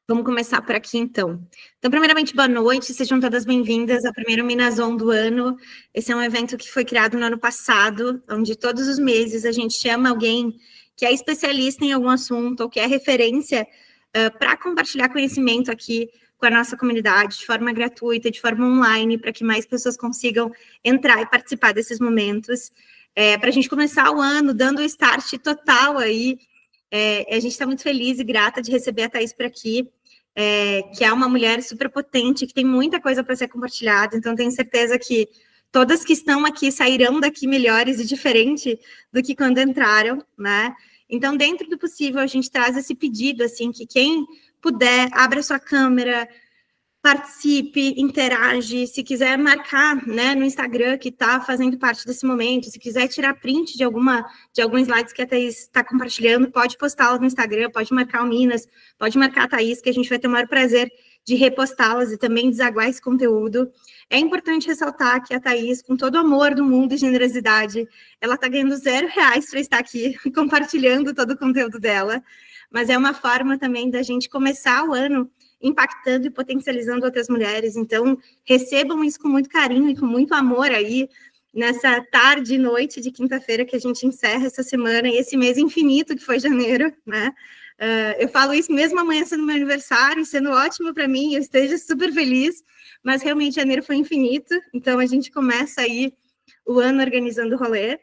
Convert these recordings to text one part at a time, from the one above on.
Vamos começar por aqui, então. Então, primeiramente, boa noite, sejam todas bem-vindas ao primeiro Minazon do ano. Esse é um evento que foi criado no ano passado, onde todos os meses a gente chama alguém que é especialista em algum assunto ou que é referência para compartilhar conhecimento aqui com a nossa comunidade, de forma gratuita, de forma online, para que mais pessoas consigam entrar e participar desses momentos. Para a gente começar o ano dando o start total aí. A gente está muito feliz e grata de receber a Thaís por aqui, que é uma mulher super potente, que tem muita coisa para ser compartilhada, então tenho certeza que todas que estão aqui sairão daqui melhores e diferente do que quando entraram, né? Então, dentro do possível, a gente traz esse pedido, assim, que quem puder, abra sua câmera, participe, interage, se quiser marcar, né, no Instagram que está fazendo parte desse momento, se quiser tirar print de alguns slides que a Thaís está compartilhando, pode postá-las no Instagram, pode marcar o Minas, pode marcar a Thaís, que a gente vai ter o maior prazer de repostá-las e também desaguar esse conteúdo. É importante ressaltar que a Thaís, com todo o amor do mundo e generosidade, ela está ganhando R$0 para estar aqui compartilhando todo o conteúdo dela, mas é uma forma também da gente começar o ano impactando e potencializando outras mulheres. Então, recebam isso com muito carinho e com muito amor aí, nessa tarde e noite de quinta-feira que a gente encerra essa semana e esse mês infinito que foi janeiro, né? Eu falo isso mesmo amanhã sendo meu aniversário, sendo ótimo para mim, eu esteja super feliz, mas realmente janeiro foi infinito, então a gente começa aí o ano organizando o rolê.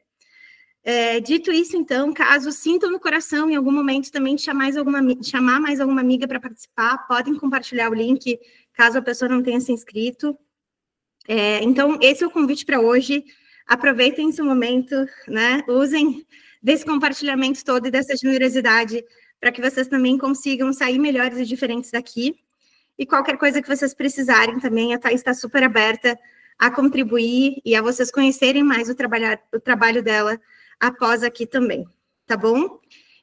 Dito isso, então, caso sintam no coração em algum momento também de chamar mais alguma amiga para participar, podem compartilhar o link, caso a pessoa não tenha se inscrito. Então, esse é o convite para hoje. Aproveitem esse momento, né? Usem desse compartilhamento todo e dessa generosidade para que vocês também consigam sair melhores e diferentes daqui. E qualquer coisa que vocês precisarem também, a Thaís está super aberta a contribuir e a vocês conhecerem mais o trabalho dela após aqui também, tá bom?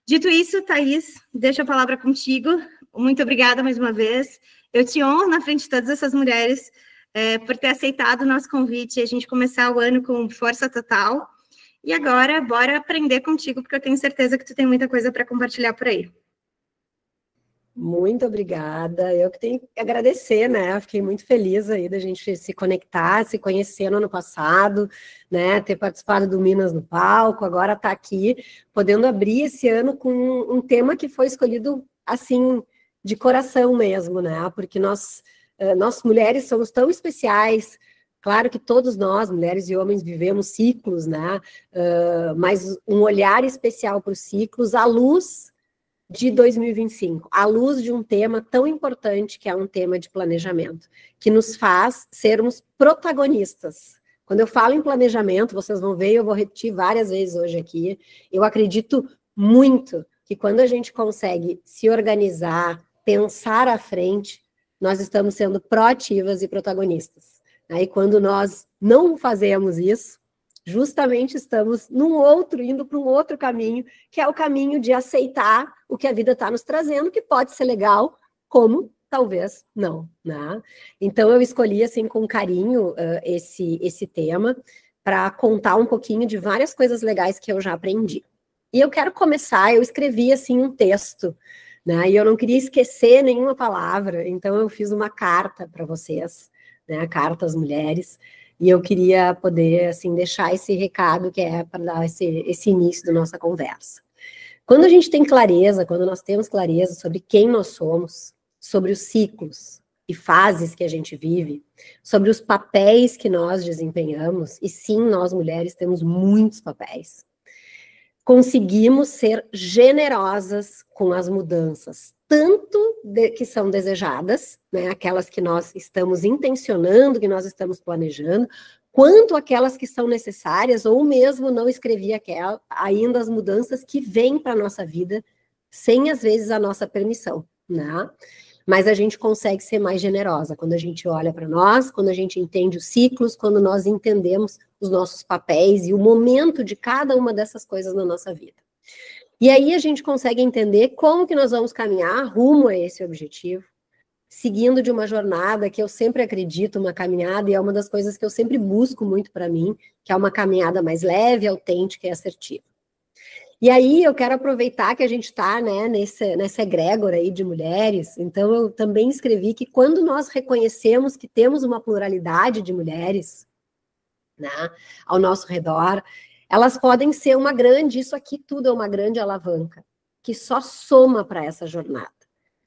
Dito isso, Thaís, deixo a palavra contigo. Muito obrigada mais uma vez. Eu te honro na frente de todas essas mulheres por ter aceitado o nosso convite e a gente começar o ano com força total. E agora, bora aprender contigo, porque eu tenho certeza que tu tem muita coisa para compartilhar por aí. Muito obrigada, eu que tenho que agradecer, né, fiquei muito feliz aí da gente se conectar, se conhecer no ano passado, né, ter participado do Minas no Palco, agora tá aqui, podendo abrir esse ano com um tema que foi escolhido, assim, de coração mesmo, né, porque nós mulheres somos tão especiais, claro que todos nós, mulheres e homens, vivemos ciclos, né, mas um olhar especial para os ciclos, à luz de 2025, à luz de um tema tão importante que é um tema de planejamento, que nos faz sermos protagonistas. Quando eu falo em planejamento, vocês vão ver, eu vou repetir várias vezes hoje aqui, eu acredito muito que quando a gente consegue se organizar, pensar à frente, nós estamos sendo proativas e protagonistas. Aí quando nós não fazemos isso, justamente estamos indo para um outro caminho, que é o caminho de aceitar o que a vida está nos trazendo, que pode ser legal, como talvez não, né? Então eu escolhi, assim, com carinho esse tema, para contar um pouquinho de várias coisas legais que eu já aprendi. E eu quero começar, eu escrevi, assim, um texto, né? E eu não queria esquecer nenhuma palavra, então eu fiz uma carta para vocês, né? A carta às mulheres, e eu queria poder, assim, deixar esse recado que é para dar esse início da nossa conversa. Quando a gente tem clareza, quando nós temos clareza sobre quem nós somos, sobre os ciclos e fases que a gente vive, sobre os papéis que nós desempenhamos, e sim, nós mulheres temos muitos papéis, conseguimos ser generosas com as mudanças, tanto que são desejadas, né, aquelas que nós estamos intencionando, que nós estamos planejando, quanto aquelas que são necessárias, ou mesmo não escrevi ainda as mudanças que vêm para a nossa vida, sem às vezes a nossa permissão, né? Mas a gente consegue ser mais generosa quando a gente olha para nós, quando a gente entende os ciclos, quando nós entendemos os nossos papéis e o momento de cada uma dessas coisas na nossa vida. E aí a gente consegue entender como que nós vamos caminhar rumo a esse objetivo, seguindo de uma jornada que eu sempre acredito, uma caminhada, e é uma das coisas que eu sempre busco muito para mim, que é uma caminhada mais leve, autêntica e assertiva. E aí eu quero aproveitar que a gente está, né, nessa egrégora aí de mulheres, então eu também escrevi que quando nós reconhecemos que temos uma pluralidade de mulheres, né, ao nosso redor, elas podem ser uma grande, isso aqui tudo é uma grande alavanca, que só soma para essa jornada.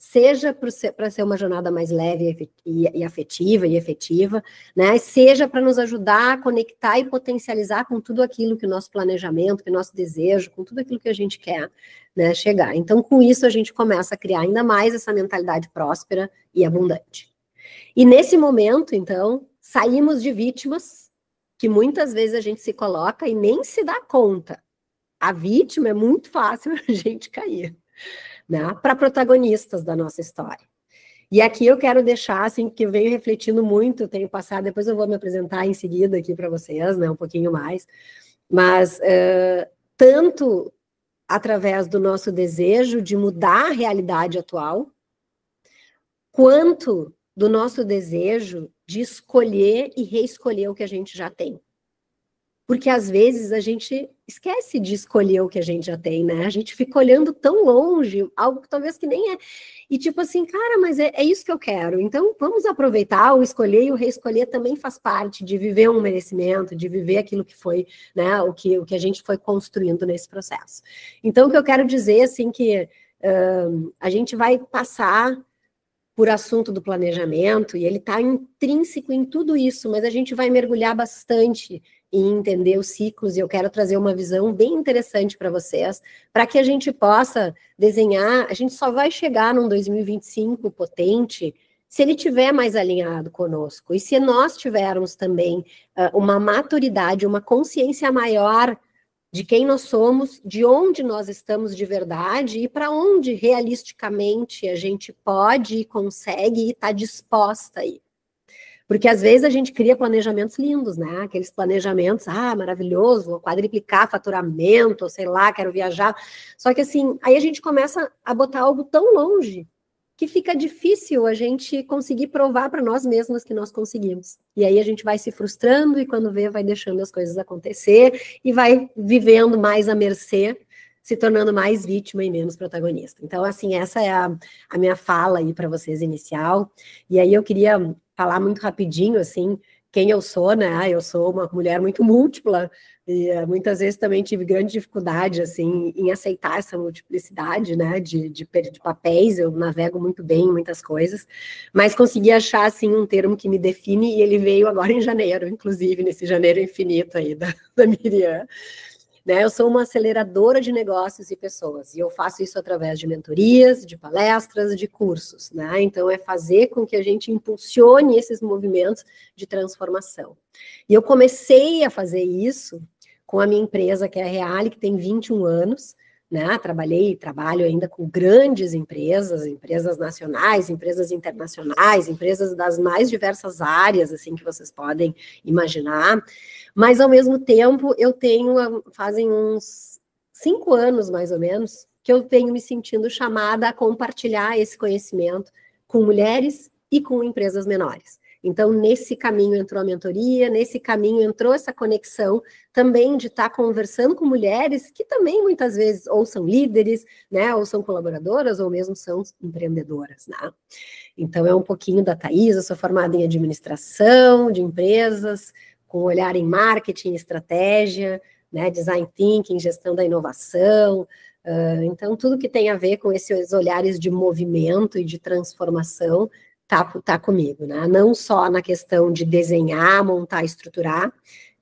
Seja para ser uma jornada mais leve e afetiva e efetiva, né? Seja para nos ajudar a conectar e potencializar com tudo aquilo que o nosso planejamento, que o nosso desejo, com tudo aquilo que a gente quer, né, chegar. Então, com isso, a gente começa a criar ainda mais essa mentalidade próspera e abundante. E nesse momento, então, saímos de vítimas, que muitas vezes a gente se coloca e nem se dá conta. A vítima é muito fácil a gente cair, né, para protagonistas da nossa história. E aqui eu quero deixar, assim, que eu venho refletindo muito, tenho passado, depois eu vou me apresentar em seguida aqui para vocês, né, um pouquinho mais, mas tanto através do nosso desejo de mudar a realidade atual, quanto do nosso desejo de escolher e reescolher o que a gente já tem. Porque às vezes a gente esquece de escolher o que a gente já tem, né? A gente fica olhando tão longe, algo que talvez que nem é. E tipo assim, cara, mas é isso que eu quero. Então vamos aproveitar, o escolher e o reescolher também faz parte de viver um merecimento, de viver aquilo que foi, né? O que a gente foi construindo nesse processo. Então o que eu quero dizer, assim, que a gente vai passar por assunto do planejamento, e ele está intrínseco em tudo isso, mas a gente vai mergulhar bastante em entender os ciclos, e eu quero trazer uma visão bem interessante para vocês, para que a gente possa desenhar, a gente só vai chegar num 2025 potente se ele tiver mais alinhado conosco, e se nós tivermos também uma maturidade, uma consciência maior de quem nós somos, de onde nós estamos de verdade e para onde realisticamente a gente pode e consegue e está disposta a ir. Porque às vezes a gente cria planejamentos lindos, né? Aqueles planejamentos, maravilhoso, vou quadriplicar faturamento, ou sei lá, quero viajar. Só que assim, aí a gente começa a botar algo tão longe que fica difícil a gente conseguir provar para nós mesmas que nós conseguimos. E aí a gente vai se frustrando e quando vê, vai deixando as coisas acontecer e vai vivendo mais à mercê, se tornando mais vítima e menos protagonista. Então, assim, essa é a minha fala aí para vocês inicial. E aí eu queria falar muito rapidinho, assim, quem eu sou, né? Eu sou uma mulher muito múltipla, e muitas vezes também tive grande dificuldade, assim, em aceitar essa multiplicidade, né, de papéis. Eu navego muito bem em muitas coisas, mas consegui achar, assim, um termo que me define, e ele veio agora em janeiro, inclusive, nesse janeiro infinito aí da Miriam. Né, eu sou uma aceleradora de negócios e pessoas, e eu faço isso através de mentorias, de palestras, de cursos, né? Então é fazer com que a gente impulsione esses movimentos de transformação. E eu comecei a fazer isso com a minha empresa, que é a Reale, que tem 21 anos, né? Trabalhei e trabalho ainda com grandes empresas, empresas nacionais, empresas internacionais, empresas das mais diversas áreas, assim, que vocês podem imaginar. Mas, ao mesmo tempo, eu fazem uns 5 anos, mais ou menos, que eu venho me sentindo chamada a compartilhar esse conhecimento com mulheres e com empresas menores. Então, nesse caminho entrou a mentoria, nesse caminho entrou essa conexão também de estar conversando com mulheres que também, muitas vezes, ou são líderes, né, ou são colaboradoras, ou mesmo são empreendedoras, né? Então, é um pouquinho da Thaís, eu sou formada em administração de empresas, com olhar em marketing, estratégia, né, design thinking, gestão da inovação. Então, tudo que tem a ver com esses olhares de movimento e de transformação tá comigo, né? Não só na questão de desenhar, montar, estruturar,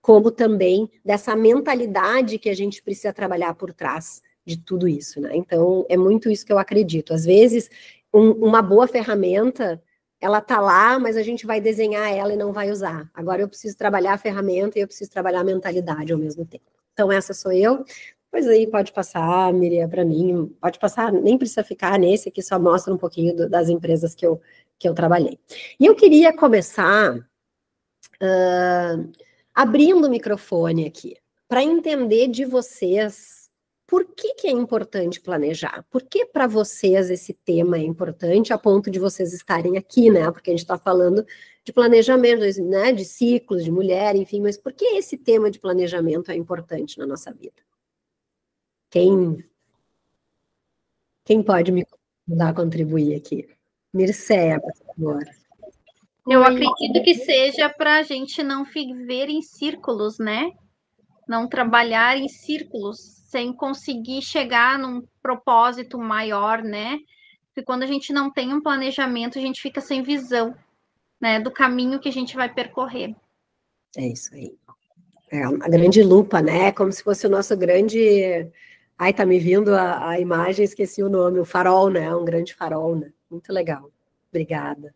como também dessa mentalidade que a gente precisa trabalhar por trás de tudo isso, né? Então, é muito isso que eu acredito. Às vezes, uma boa ferramenta, ela tá lá, mas a gente vai desenhar ela e não vai usar. Agora eu preciso trabalhar a ferramenta e eu preciso trabalhar a mentalidade ao mesmo tempo. Então essa sou eu. Pois aí pode passar, Miriam, para mim, pode passar, nem precisa ficar nesse, que só mostra um pouquinho das empresas que eu trabalhei. E eu queria começar abrindo o microfone aqui, para entender de vocês por que é importante planejar? Por que para vocês esse tema é importante a ponto de vocês estarem aqui, né? Porque a gente está falando de planejamento, né? De ciclos, de mulher, enfim, mas por que esse tema de planejamento é importante na nossa vida? Quem pode me ajudar a contribuir aqui? Mircea, por favor. Eu acredito que seja para a gente não viver em círculos, né? Não trabalhar em círculos, sem conseguir chegar num propósito maior, né? Porque quando a gente não tem um planejamento, a gente fica sem visão, né? Do caminho que a gente vai percorrer. É isso aí. É uma grande lupa, né? Como se fosse o nosso grande... Ai, tá me vindo a imagem, esqueci o nome, o farol, né? Um grande farol, né? Muito legal. Obrigada.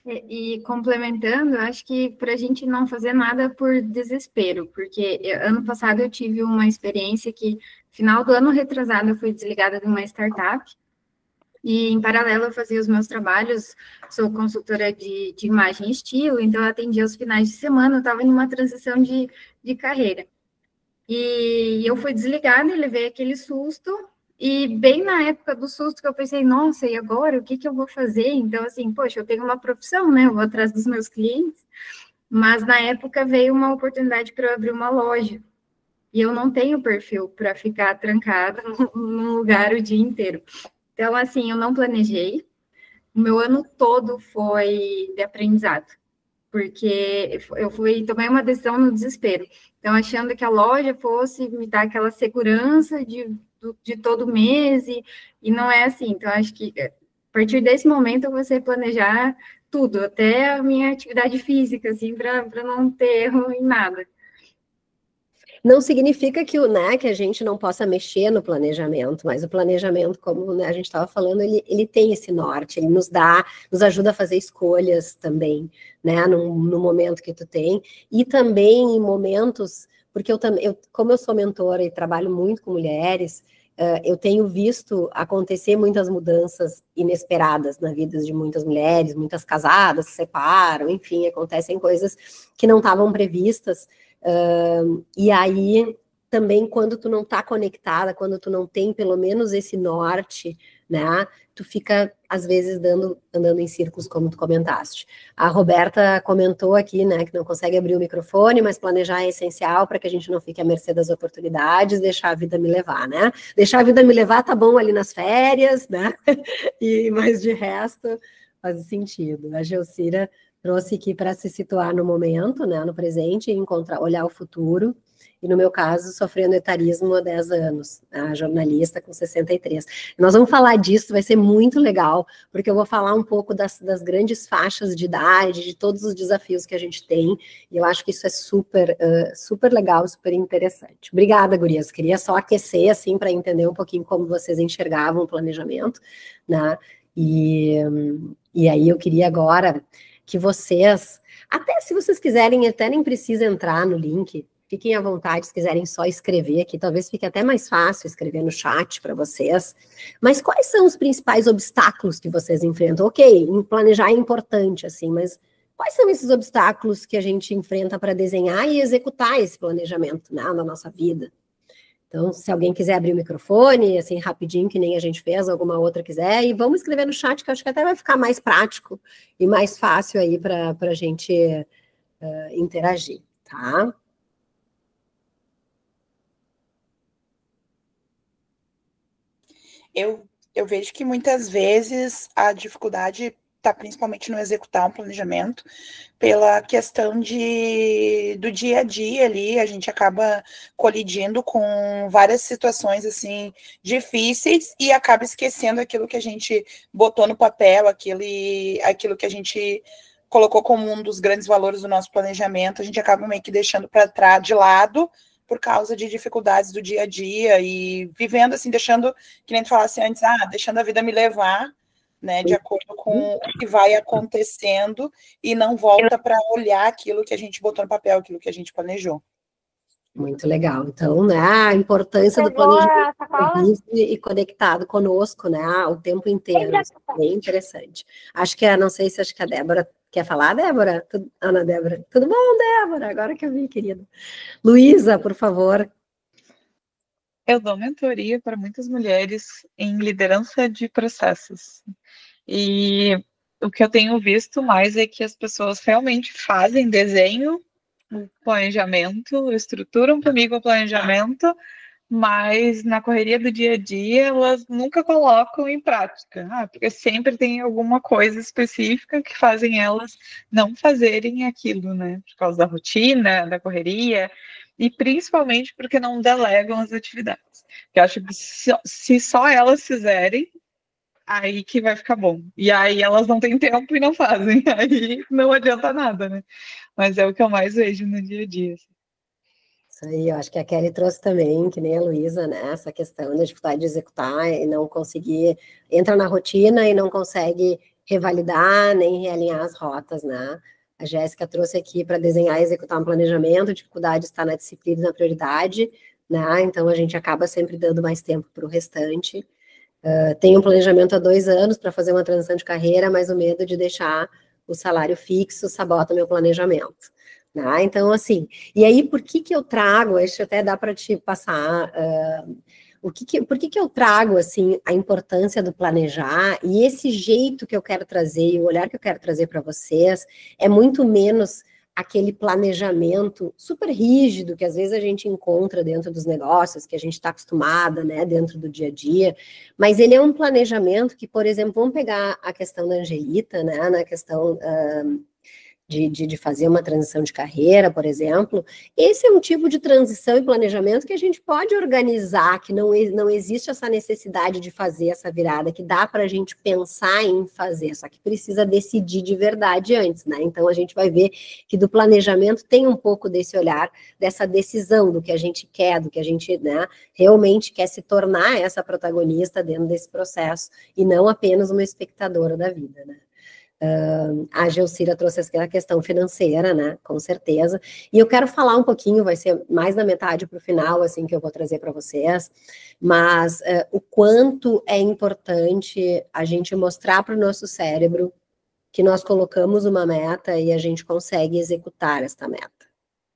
E complementando, acho que para a gente não fazer nada por desespero, porque ano passado eu tive uma experiência que, final do ano retrasado, eu fui desligada de uma startup, e em paralelo eu fazia os meus trabalhos, sou consultora de imagem e estilo, então eu atendia aos finais de semana, eu estava em uma transição de carreira. E eu fui desligada e levei aquele susto, e bem na época do susto que eu pensei, nossa, e agora? O que eu vou fazer? Então, assim, poxa, eu tenho uma profissão, né? Eu vou atrás dos meus clientes, mas na época veio uma oportunidade para eu abrir uma loja. E eu não tenho perfil para ficar trancada num lugar o dia inteiro. Então, assim, eu não planejei. O meu ano todo foi de aprendizado, porque eu tomei uma decisão no desespero. Então, achando que a loja fosse me dar aquela segurança de todo mês, e não é assim. Então, acho que a partir desse momento eu comecei a planejar tudo, até a minha atividade física, assim, para não ter erro em nada. Não significa que a gente não possa mexer no planejamento, mas o planejamento, como, né, a gente estava falando, ele tem esse norte, ele nos ajuda a fazer escolhas também, né, no momento que tu tem, e também em momentos, porque como eu sou mentora e trabalho muito com mulheres, eu tenho visto acontecer muitas mudanças inesperadas na vida de muitas mulheres, muitas casadas se separam, enfim, acontecem coisas que não estavam previstas. E aí, também, quando tu não tá conectada, quando tu não tem pelo menos esse norte, né, tu fica, às vezes, andando em círculos, como tu comentaste. A Roberta comentou aqui, né, que não consegue abrir o microfone, mas planejar é essencial para que a gente não fique à mercê das oportunidades, deixar a vida me levar, né? Deixar a vida me levar tá bom ali nas férias, né? Mas de resto, faz sentido. A Gelcira trouxe aqui para se situar no momento, né, no presente, e olhar o futuro, e no meu caso, sofrendo etarismo há 10 anos, a jornalista com 63. Nós vamos falar disso, vai ser muito legal, porque eu vou falar um pouco das grandes faixas de idade, de todos os desafios que a gente tem, e eu acho que isso é super, super legal, super interessante. Obrigada, gurias, queria só aquecer, assim, para entender um pouquinho como vocês enxergavam o planejamento, né, e aí eu queria agora que vocês, até se vocês quiserem, até nem precisa entrar no link, fiquem à vontade, se quiserem só escrever aqui, talvez fique até mais fácil escrever no chat para vocês, mas quais são os principais obstáculos que vocês enfrentam? Ok, planejar é importante, assim, mas quais são esses obstáculos que a gente enfrenta para desenhar e executar esse planejamento, né, na nossa vida? Então, se alguém quiser abrir o microfone, assim, rapidinho, que nem a gente fez, alguma outra quiser, e vamos escrever no chat, que eu acho que até vai ficar mais prático e mais fácil aí para a gente interagir, tá? Eu vejo que muitas vezes a dificuldade está principalmente no executar um planejamento, pela questão do dia a dia ali, a gente acaba colidindo com várias situações, assim, difíceis e acaba esquecendo aquilo que a gente botou no papel, aquilo que a gente colocou como um dos grandes valores do nosso planejamento, a gente acaba meio que deixando para trás, de lado, por causa de dificuldades do dia a dia e vivendo assim, deixando, que nem tu falasse antes, deixando a vida me levar, né, de acordo com o que vai acontecendo e não volta para olhar aquilo que a gente botou no papel, aquilo que a gente planejou. Muito legal. Então, né, a importância do planejamento e conectado conosco, né, o tempo inteiro. Bem interessante. Acho que não sei se a Débora quer falar, Débora? Ana Débora. Tudo bom, Débora? Agora que eu vi, querida. Luísa, por favor. Eu dou mentoria para muitas mulheres em liderança de processos. E o que eu tenho visto mais é que as pessoas realmente fazem desenho, o planejamento, estruturam comigo o planejamento, mas na correria do dia a dia elas nunca colocam em prática, porque sempre tem alguma coisa específica que fazem elas não fazerem aquilo, né? Por causa da rotina, da correria, e principalmente porque não delegam as atividades. Eu acho que se só elas fizerem, aí que vai ficar bom. E aí elas não têm tempo e não fazem, aí não adianta nada, né? Mas é o que eu mais vejo no dia a dia. Assim. Isso aí, eu acho que a Kelly trouxe também, que nem a Luísa, né? Essa questão da dificuldade de executar e não conseguir, entra na rotina e não consegue revalidar nem realinhar as rotas, né? A Jéssica trouxe aqui para desenhar e executar um planejamento, a dificuldade está na disciplina e na prioridade, né? Então a gente acaba sempre dando mais tempo para o restante. Tenho um planejamento há 2 anos para fazer uma transição de carreira, mas o medo de deixar o salário fixo sabota meu planejamento. Né? Então, assim, e aí por que eu trago, acho que até dá para te passar, por que eu trago, assim, a importância do planejar e esse jeito que eu quero trazer e o olhar que eu quero trazer para vocês é muito menos aquele planejamento super rígido que às vezes a gente encontra dentro dos negócios, que a gente está acostumada, né, dentro do dia a dia, mas ele é um planejamento que, por exemplo, vamos pegar a questão da Angelita, né, na questão de fazer uma transição de carreira, por exemplo, esse é um tipo de transição e planejamento que a gente pode organizar, que não existe essa necessidade de fazer essa virada, que dá para a gente pensar em fazer, só que precisa decidir de verdade antes, né? Então a gente vai ver que do planejamento tem um pouco desse olhar, dessa decisão do que a gente quer, do que a gente, né, realmente quer se tornar essa protagonista dentro desse processo, e não apenas uma espectadora da vida, né? A Gelsira trouxe a questão financeira, né, com certeza, e eu quero falar um pouquinho, vai ser mais da metade para o final, assim, que eu vou trazer para vocês, mas o quanto é importante a gente mostrar para o nosso cérebro que nós colocamos uma meta e a gente consegue executar esta meta.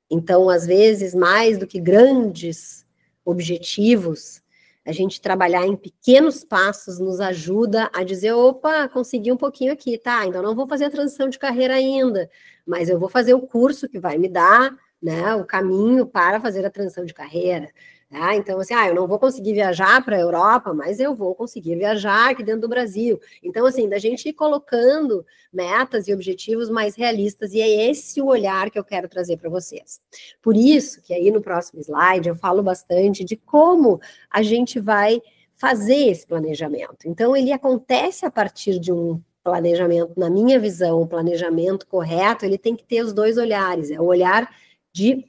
Então, às vezes, mais do que grandes objetivos, a gente trabalhar em pequenos passos nos ajuda a dizer, opa, consegui um pouquinho aqui, tá? Então não vou fazer a transição de carreira ainda, mas eu vou fazer o curso que vai me dar, né, o caminho para fazer a transição de carreira. Tá? Então, assim, eu não vou conseguir viajar para a Europa, mas eu vou conseguir viajar aqui dentro do Brasil. Então, assim, da gente ir colocando metas e objetivos mais realistas, e é esse o olhar que eu quero trazer para vocês. Por isso, que aí no próximo slide eu falo bastante de como a gente vai fazer esse planejamento. Então, ele acontece a partir de um planejamento, na minha visão, o planejamento correto, ele tem que ter os dois olhares, é o olhar de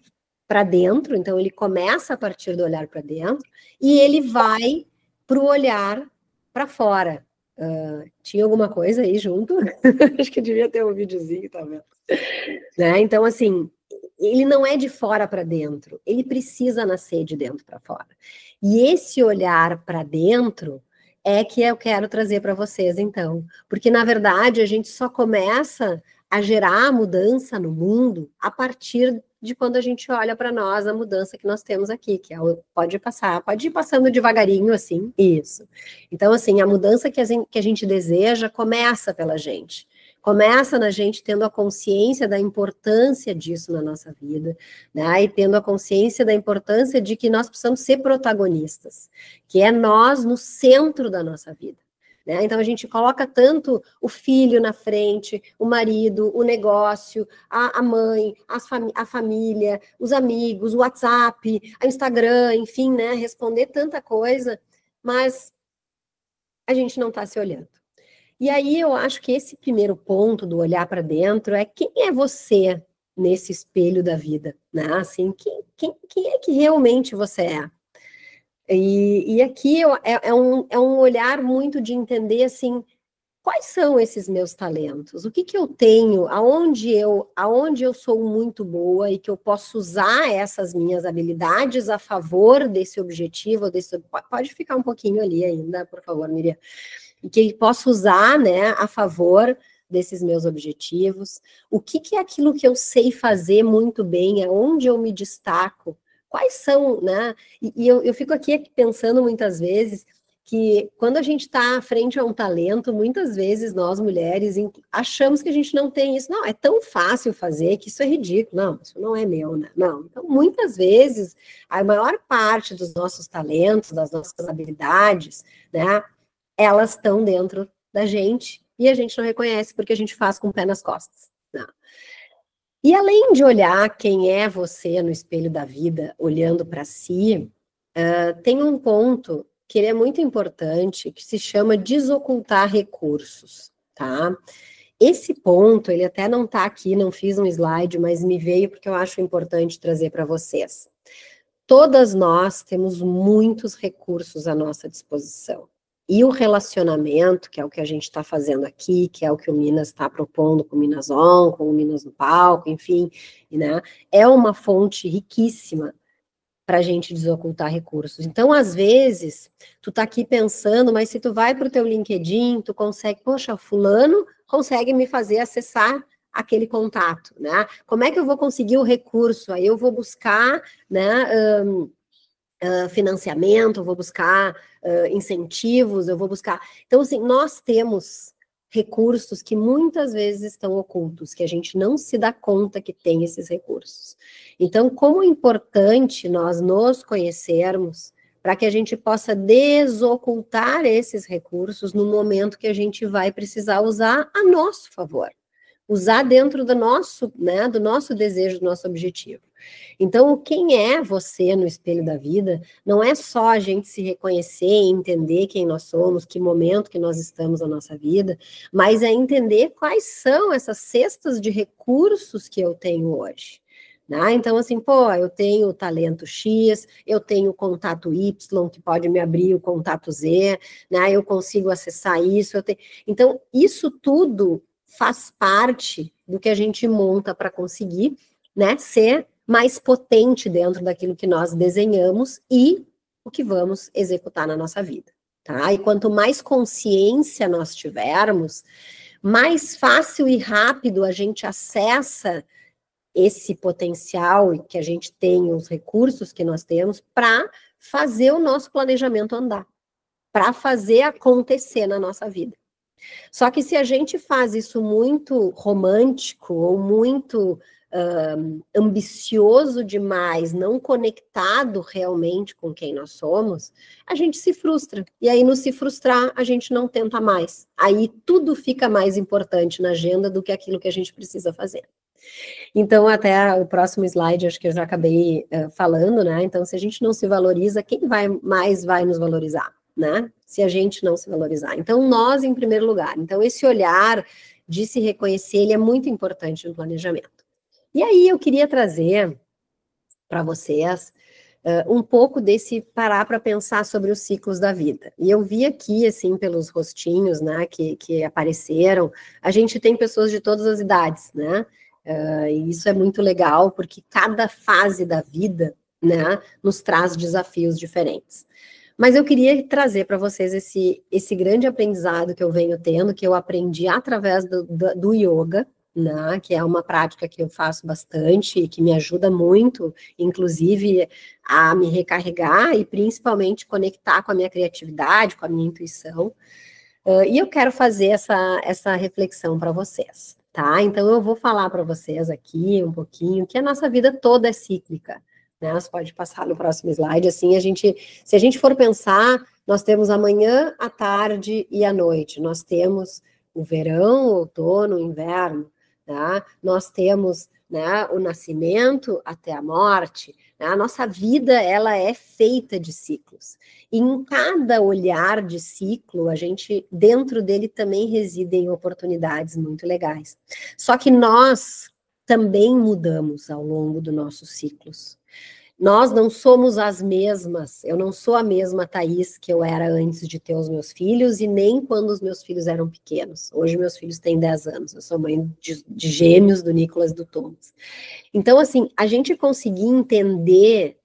para dentro, então ele começa a partir do olhar para dentro e ele vai para o olhar para fora. Tinha alguma coisa aí junto? Acho que devia ter um videozinho, tá vendo? Né? Então, assim, ele não é de fora para dentro, ele precisa nascer de dentro para fora. E esse olhar para dentro é que eu quero trazer para vocês, então. Porque, na verdade, a gente só começa a gerar a mudança no mundo a partir de quando a gente olha para nós, a mudança que nós temos aqui, que é o pode ir passando devagarinho, assim, isso. Então, assim, a mudança que a gente deseja começa pela gente. Começa na gente tendo a consciência da importância disso na nossa vida, né? E tendo a consciência da importância de que nós precisamos ser protagonistas, que é nós no centro da nossa vida. Né? Então, a gente coloca tanto o filho na frente, o marido, o negócio, a mãe, a família, os amigos, o WhatsApp, o Instagram, enfim, né? Responder tanta coisa, mas a gente não está se olhando. E aí eu acho que esse primeiro ponto do olhar para dentro é quem é você nesse espelho da vida, né? Assim, quem é que realmente você é? E aqui é um olhar muito de entender, assim, quais são esses meus talentos? O que eu tenho? Aonde eu sou muito boa e que eu posso usar essas minhas habilidades a favor desse objetivo? Pode ficar um pouquinho ali ainda, por favor, Miriam. E que posso usar, né, a favor desses meus objetivos. O que é aquilo que eu sei fazer muito bem? Aonde eu me destaco? Quais são, né? E eu fico aqui pensando muitas vezes que quando a gente está frente a um talento, muitas vezes nós mulheres achamos que a gente não tem isso. Não, é tão fácil fazer que isso é ridículo. Não, isso não é meu, né? Não. Então, muitas vezes, a maior parte dos nossos talentos, das nossas habilidades, né, elas estão dentro da gente e a gente não reconhece porque a gente faz com o pé nas costas. Né? E além de olhar quem é você no espelho da vida, olhando para si, tem um ponto que ele é muito importante, que se chama desocultar recursos, tá? Esse ponto, ele até não tá aqui, não fiz um slide, mas me veio porque eu acho importante trazer para vocês. Todas nós temos muitos recursos à nossa disposição. E o relacionamento, que é o que a gente está fazendo aqui, que é o que o Minas está propondo com o Minas On, com o Minas no Palco, enfim, né? É uma fonte riquíssima para a gente desocultar recursos. Então, às vezes, tu tá aqui pensando, mas se tu vai para o teu LinkedIn, tu consegue, poxa, fulano consegue me fazer acessar aquele contato, né? Como é que eu vou conseguir o recurso? Aí eu vou buscar, né, financiamento, eu vou buscar incentivos, eu vou buscar... Então, assim, nós temos recursos que muitas vezes estão ocultos, que a gente não se dá conta que tem esses recursos. Então, como é importante nós nos conhecermos para que a gente possa desocultar esses recursos no momento que a gente vai precisar usar a nosso favor, usar dentro do nosso, né, do nosso desejo, do nosso objetivo. Então, quem é você no espelho da vida, não é só a gente se reconhecer e entender quem nós somos, que momento que nós estamos na nossa vida, mas é entender quais são essas cestas de recursos que eu tenho hoje. Né? Então, assim, pô, eu tenho o talento X, eu tenho o contato Y, que pode me abrir o contato Z, né? Eu consigo acessar isso, eu tenho... Então, isso tudo faz parte do que a gente monta para conseguir, né, ser mais potente dentro daquilo que nós desenhamos e o que vamos executar na nossa vida, tá? E quanto mais consciência nós tivermos, mais fácil e rápido a gente acessa esse potencial que a gente tem, os recursos que nós temos para fazer o nosso planejamento andar, para fazer acontecer na nossa vida. Só que se a gente faz isso muito romântico ou muito ambicioso demais, não conectado realmente com quem nós somos, a gente se frustra. E aí, no se frustrar, a gente não tenta mais. Aí tudo fica mais importante na agenda do que aquilo que a gente precisa fazer. Então, até o próximo slide, acho que eu já acabei falando, né? Então, se a gente não se valoriza, quem mais vai nos valorizar, né? Se a gente não se valorizar. Então, nós em primeiro lugar. Então, esse olhar de se reconhecer, ele é muito importante no planejamento. E aí, eu queria trazer para vocês um pouco desse parar para pensar sobre os ciclos da vida. E eu vi aqui, assim, pelos rostinhos, né, que apareceram, a gente tem pessoas de todas as idades, né? E isso é muito legal, porque cada fase da vida, né, nos traz desafios diferentes. Mas eu queria trazer para vocês esse grande aprendizado que eu venho tendo, que eu aprendi através do yoga, né, que é uma prática que eu faço bastante e que me ajuda muito, inclusive, a me recarregar e principalmente conectar com a minha criatividade, com a minha intuição. E eu quero fazer essa reflexão para vocês, tá? Então, eu vou falar para vocês aqui um pouquinho que a nossa vida toda é cíclica, né? Você pode passar no próximo slide, assim, se a gente for pensar, nós temos a manhã, a tarde e a noite, nós temos o verão, o outono, o inverno, tá? Nós temos, né, o nascimento até a morte, né? A nossa vida, ela é feita de ciclos, e em cada olhar de ciclo, a gente, dentro dele também residem oportunidades muito legais, só que nós também mudamos ao longo dos nossos ciclos. Nós não somos as mesmas, eu não sou a mesma Thaís que eu era antes de ter os meus filhos e nem quando os meus filhos eram pequenos. Hoje meus filhos têm 10 anos, eu sou mãe de gêmeos, do Nicolas e do Thomas. Então, assim, a gente conseguir entender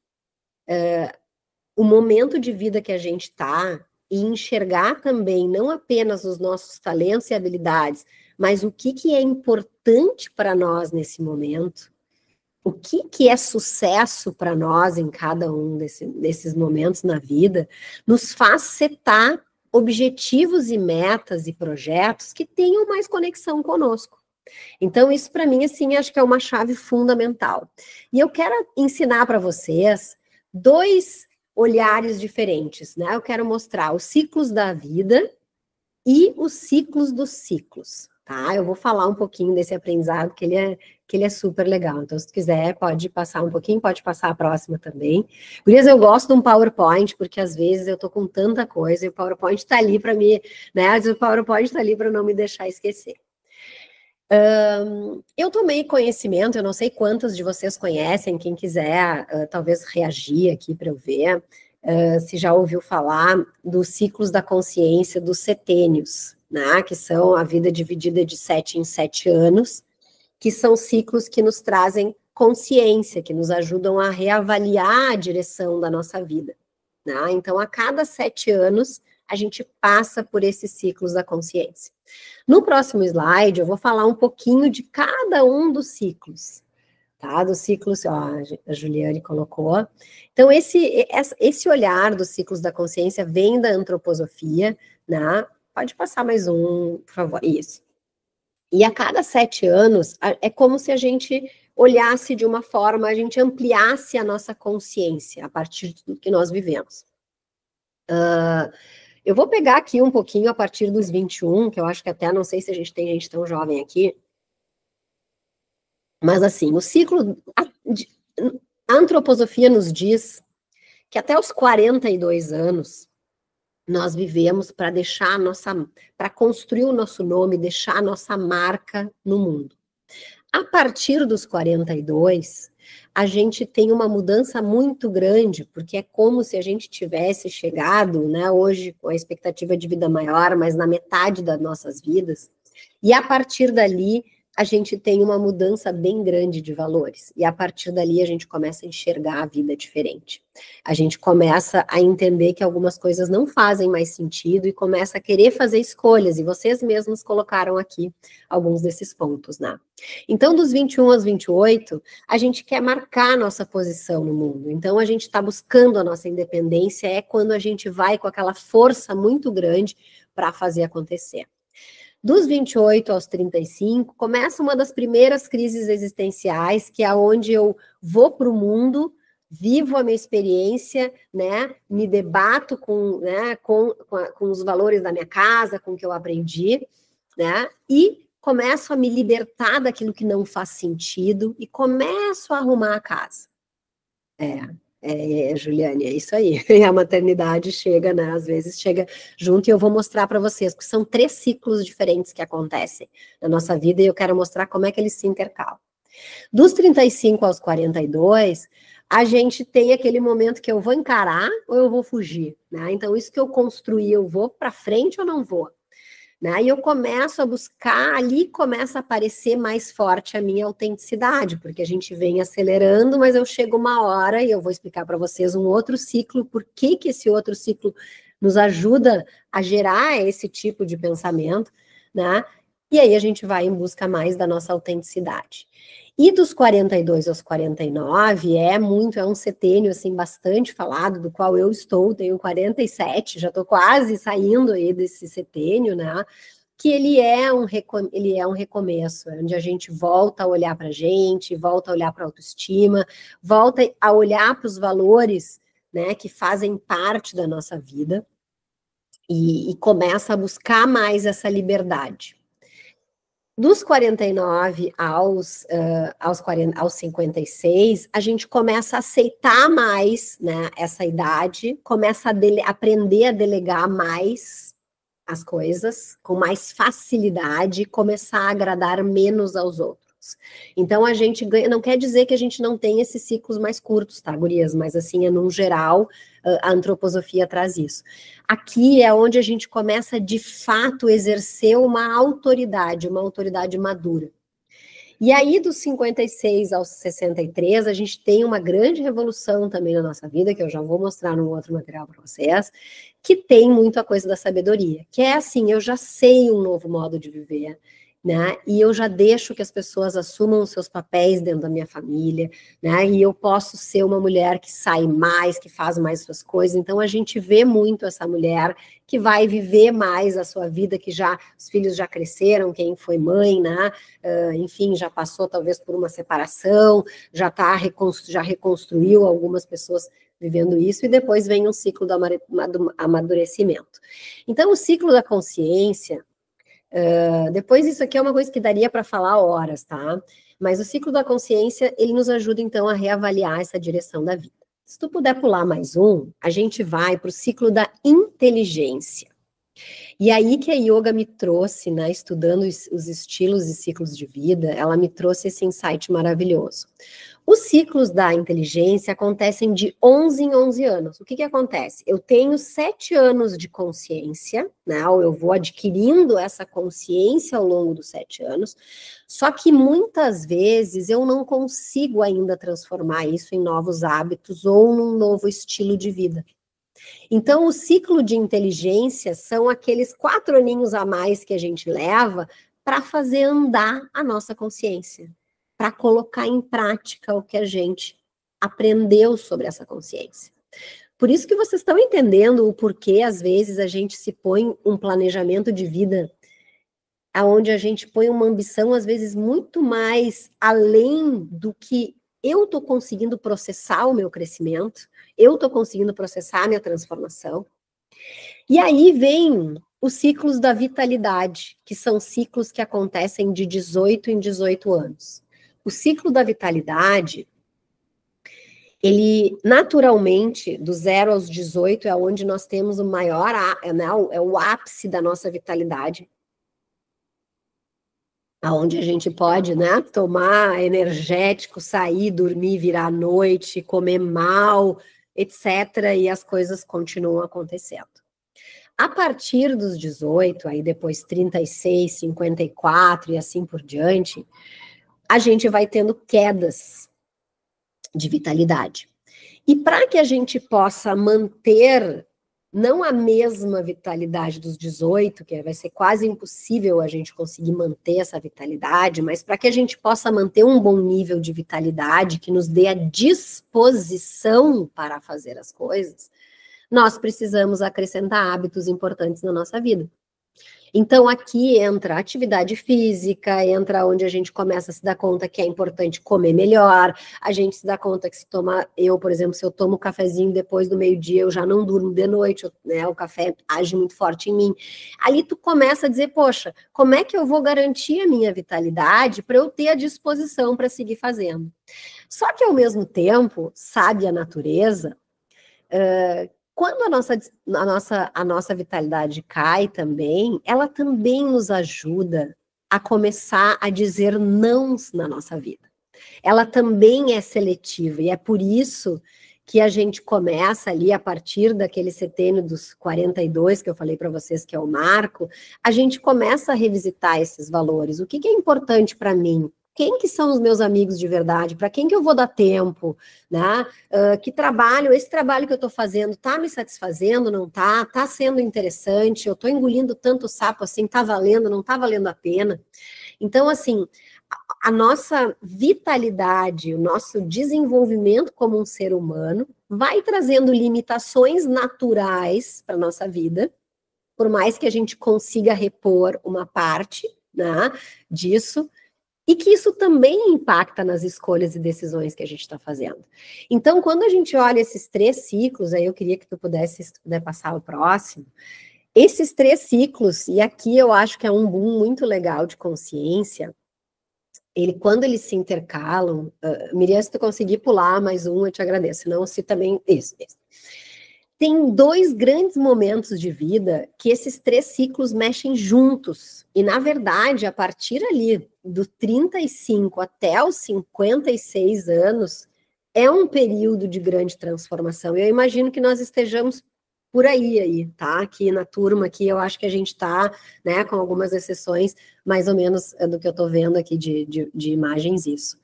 o momento de vida que a gente está e enxergar também não apenas os nossos talentos e habilidades, mas o que é importante para nós nesse momento, o que é sucesso para nós em cada um desses momentos na vida, nos faz setar objetivos e metas e projetos que tenham mais conexão conosco. Então, isso para mim, assim, acho que é uma chave fundamental. E eu quero ensinar para vocês 2 olhares diferentes, né? Eu quero mostrar os ciclos da vida e os ciclos dos ciclos, tá? Eu vou falar um pouquinho desse aprendizado, que ele é super legal. Então, se tu quiser, pode passar um pouquinho, pode passar a próxima também. Gurias, eu gosto de um PowerPoint, porque às vezes eu tô com tanta coisa e o PowerPoint tá ali para me, né? O PowerPoint tá ali para não me deixar esquecer. Eu tomei conhecimento, eu não sei quantos de vocês conhecem, quem quiser talvez reagir aqui para eu ver, se já ouviu falar dos ciclos da consciência dos setênios, né, que são a vida dividida de 7 em 7 anos, que são ciclos que nos trazem consciência, que nos ajudam a reavaliar a direção da nossa vida, né? Então, a cada 7 anos, a gente passa por esses ciclos da consciência. No próximo slide, eu vou falar um pouquinho de cada um dos ciclos, tá? Dos ciclos, ó, a Juliane colocou. Então, esse olhar dos ciclos da consciência vem da antroposofia, né? Pode passar mais um, por favor, isso. E a cada 7 anos, é como se a gente olhasse de uma forma, a gente ampliasse a nossa consciência a partir de tudo que nós vivemos. Eu vou pegar aqui um pouquinho a partir dos 21, que eu acho que até, não sei se a gente tem gente tão jovem aqui, mas assim, o ciclo, a antroposofia nos diz que até os 42 anos, nós vivemos para deixar para construir o nosso nome, deixar a nossa marca no mundo. A partir dos 42, a gente tem uma mudança muito grande, porque é como se a gente tivesse chegado, né, hoje com a expectativa de vida maior, mas na metade das nossas vidas, e a partir dali a gente tem uma mudança bem grande de valores, e a partir dali a gente começa a enxergar a vida diferente. A gente começa a entender que algumas coisas não fazem mais sentido e começa a querer fazer escolhas, e vocês mesmos colocaram aqui alguns desses pontos, né? Então, dos 21 aos 28, a gente quer marcar a nossa posição no mundo, então a gente está buscando a nossa independência, é quando a gente vai com aquela força muito grande para fazer acontecer. Dos 28 aos 35, começa uma das primeiras crises existenciais, que é onde eu vou para o mundo, vivo a minha experiência, né, me debato com os valores da minha casa, com o que eu aprendi, né, e começo a me libertar daquilo que não faz sentido e começo a arrumar a casa. Juliane, é isso aí. E a maternidade chega, né? Às vezes chega junto, e eu vou mostrar para vocês, porque são 3 ciclos diferentes que acontecem na nossa vida, e eu quero mostrar como é que eles se intercalam. Dos 35 aos 42, a gente tem aquele momento que eu vou encarar ou eu vou fugir, né? Então, isso que eu construí, eu vou para frente ou não vou? Né? E eu começo a buscar, ali começa a aparecer mais forte a minha autenticidade, porque a gente vem acelerando, mas eu chego uma hora, e eu vou explicar para vocês um outro ciclo, por que esse outro ciclo nos ajuda a gerar esse tipo de pensamento, né? E aí a gente vai em busca mais da nossa autenticidade. E dos 42 aos 49 é um setênio, assim, bastante falado, do qual eu tenho 47, já estou quase saindo aí desse setênio, né, que ele é um recomeço, onde a gente volta a olhar para a gente, volta a olhar para a autoestima, volta a olhar para os valores, né, que fazem parte da nossa vida, e começa a buscar mais essa liberdade. Dos 49 aos 56, a gente começa a aceitar mais, né, essa idade, começa a aprender a delegar mais as coisas, com mais facilidade, começar a agradar menos aos outros. Então, a gente ganha, não quer dizer que a gente não tem esses ciclos mais curtos, tá, gurias? Mas, assim, num geral, a antroposofia traz isso. Aqui é onde a gente começa, de fato, exercer uma autoridade madura. E aí, dos 56 aos 63, a gente tem uma grande revolução também na nossa vida, que eu já vou mostrar num outro material para vocês, que tem muito a coisa da sabedoria, que é assim, eu já sei um novo modo de viver, né? E eu já deixo que as pessoas assumam os seus papéis dentro da minha família, né? E eu posso ser uma mulher que sai mais, que faz mais suas coisas. Então a gente vê muito essa mulher que vai viver mais a sua vida, que já os filhos já cresceram, quem foi mãe, né? Enfim, já passou talvez por uma separação, já reconstruiu algumas pessoas vivendo isso, e depois vem um ciclo do amadurecimento. Então o ciclo da consciência, depois isso aqui é uma coisa que daria para falar horas, tá? Mas o ciclo da consciência, ele nos ajuda então a reavaliar essa direção da vida. Se tu puder pular mais um, a gente vai para o ciclo da inteligência. E aí que a yoga me trouxe, né, estudando os estilos e ciclos de vida, ela me trouxe esse insight maravilhoso. Os ciclos da inteligência acontecem de 11 em 11 anos. O que acontece? Eu tenho 7 anos de consciência, né, ou eu vou adquirindo essa consciência ao longo dos 7 anos, só que muitas vezes eu não consigo ainda transformar isso em novos hábitos ou num novo estilo de vida. Então, o ciclo de inteligência são aqueles 4 aninhos a mais que a gente leva para fazer andar a nossa consciência, para colocar em prática o que a gente aprendeu sobre essa consciência. Por isso que vocês estão entendendo o porquê, às vezes, a gente se põe um planejamento de vida onde a gente põe uma ambição, às vezes, muito mais além do que eu estou conseguindo processar o meu crescimento, eu estou conseguindo processar a minha transformação. E aí vem os ciclos da vitalidade, que são ciclos que acontecem de 18 em 18 anos. O ciclo da vitalidade, ele naturalmente, do 0 aos 18, é onde nós temos o maior, né, é o ápice da nossa vitalidade, aonde a gente pode, né, tomar energético, sair, dormir, virar à noite, comer mal, etc., e as coisas continuam acontecendo. A partir dos 18, aí depois 36, 54 e assim por diante, a gente vai tendo quedas de vitalidade. E para que a gente possa manter não a mesma vitalidade dos 18, que vai ser quase impossível a gente conseguir manter essa vitalidade, mas para que a gente possa manter um bom nível de vitalidade, que nos dê a disposição para fazer as coisas, nós precisamos acrescentar hábitos importantes na nossa vida. Então, aqui entra a atividade física, entra onde a gente começa a se dar conta que é importante comer melhor, a gente se dá conta que se toma, eu, por exemplo, se eu tomo um cafezinho depois do meio-dia, eu já não durmo de noite, né, o café age muito forte em mim. Ali tu começa a dizer, poxa, como é que eu vou garantir a minha vitalidade para eu ter a disposição para seguir fazendo? Só que, ao mesmo tempo, sabe a natureza, quando a nossa vitalidade cai também, ela também nos ajuda a começar a dizer nãos na nossa vida. Ela também é seletiva, e é por isso que a gente começa ali, a partir daquele setênio dos 42, que eu falei para vocês que é o marco, a gente começa a revisitar esses valores. O que é importante para mim? Quem que são os meus amigos de verdade? Para quem que eu vou dar tempo? Né? Esse trabalho que eu estou fazendo, está me satisfazendo, não está? Está sendo interessante? Eu estou engolindo tanto sapo assim, está valendo, não está valendo a pena? Então, assim, a nossa vitalidade, o nosso desenvolvimento como um ser humano vai trazendo limitações naturais para a nossa vida, por mais que a gente consiga repor uma parte, né, disso, e que isso também impacta nas escolhas e decisões que a gente está fazendo. Então, quando a gente olha esses 3 ciclos, aí eu queria que tu pudesse, se tu puder passar o próximo, esses 3 ciclos, e aqui eu acho que é um boom muito legal de consciência, quando eles se intercalam, Miriam, se tu conseguir pular mais um, eu te agradeço, senão se também, isso. Tem 2 grandes momentos de vida que esses 3 ciclos mexem juntos. E, na verdade, a partir ali do 35 até os 56 anos, é um período de grande transformação. Eu imagino que nós estejamos por aí, tá? Aqui na turma, aqui eu acho que a gente está, né, com algumas exceções, mais ou menos do que eu estou vendo aqui de imagens, isso.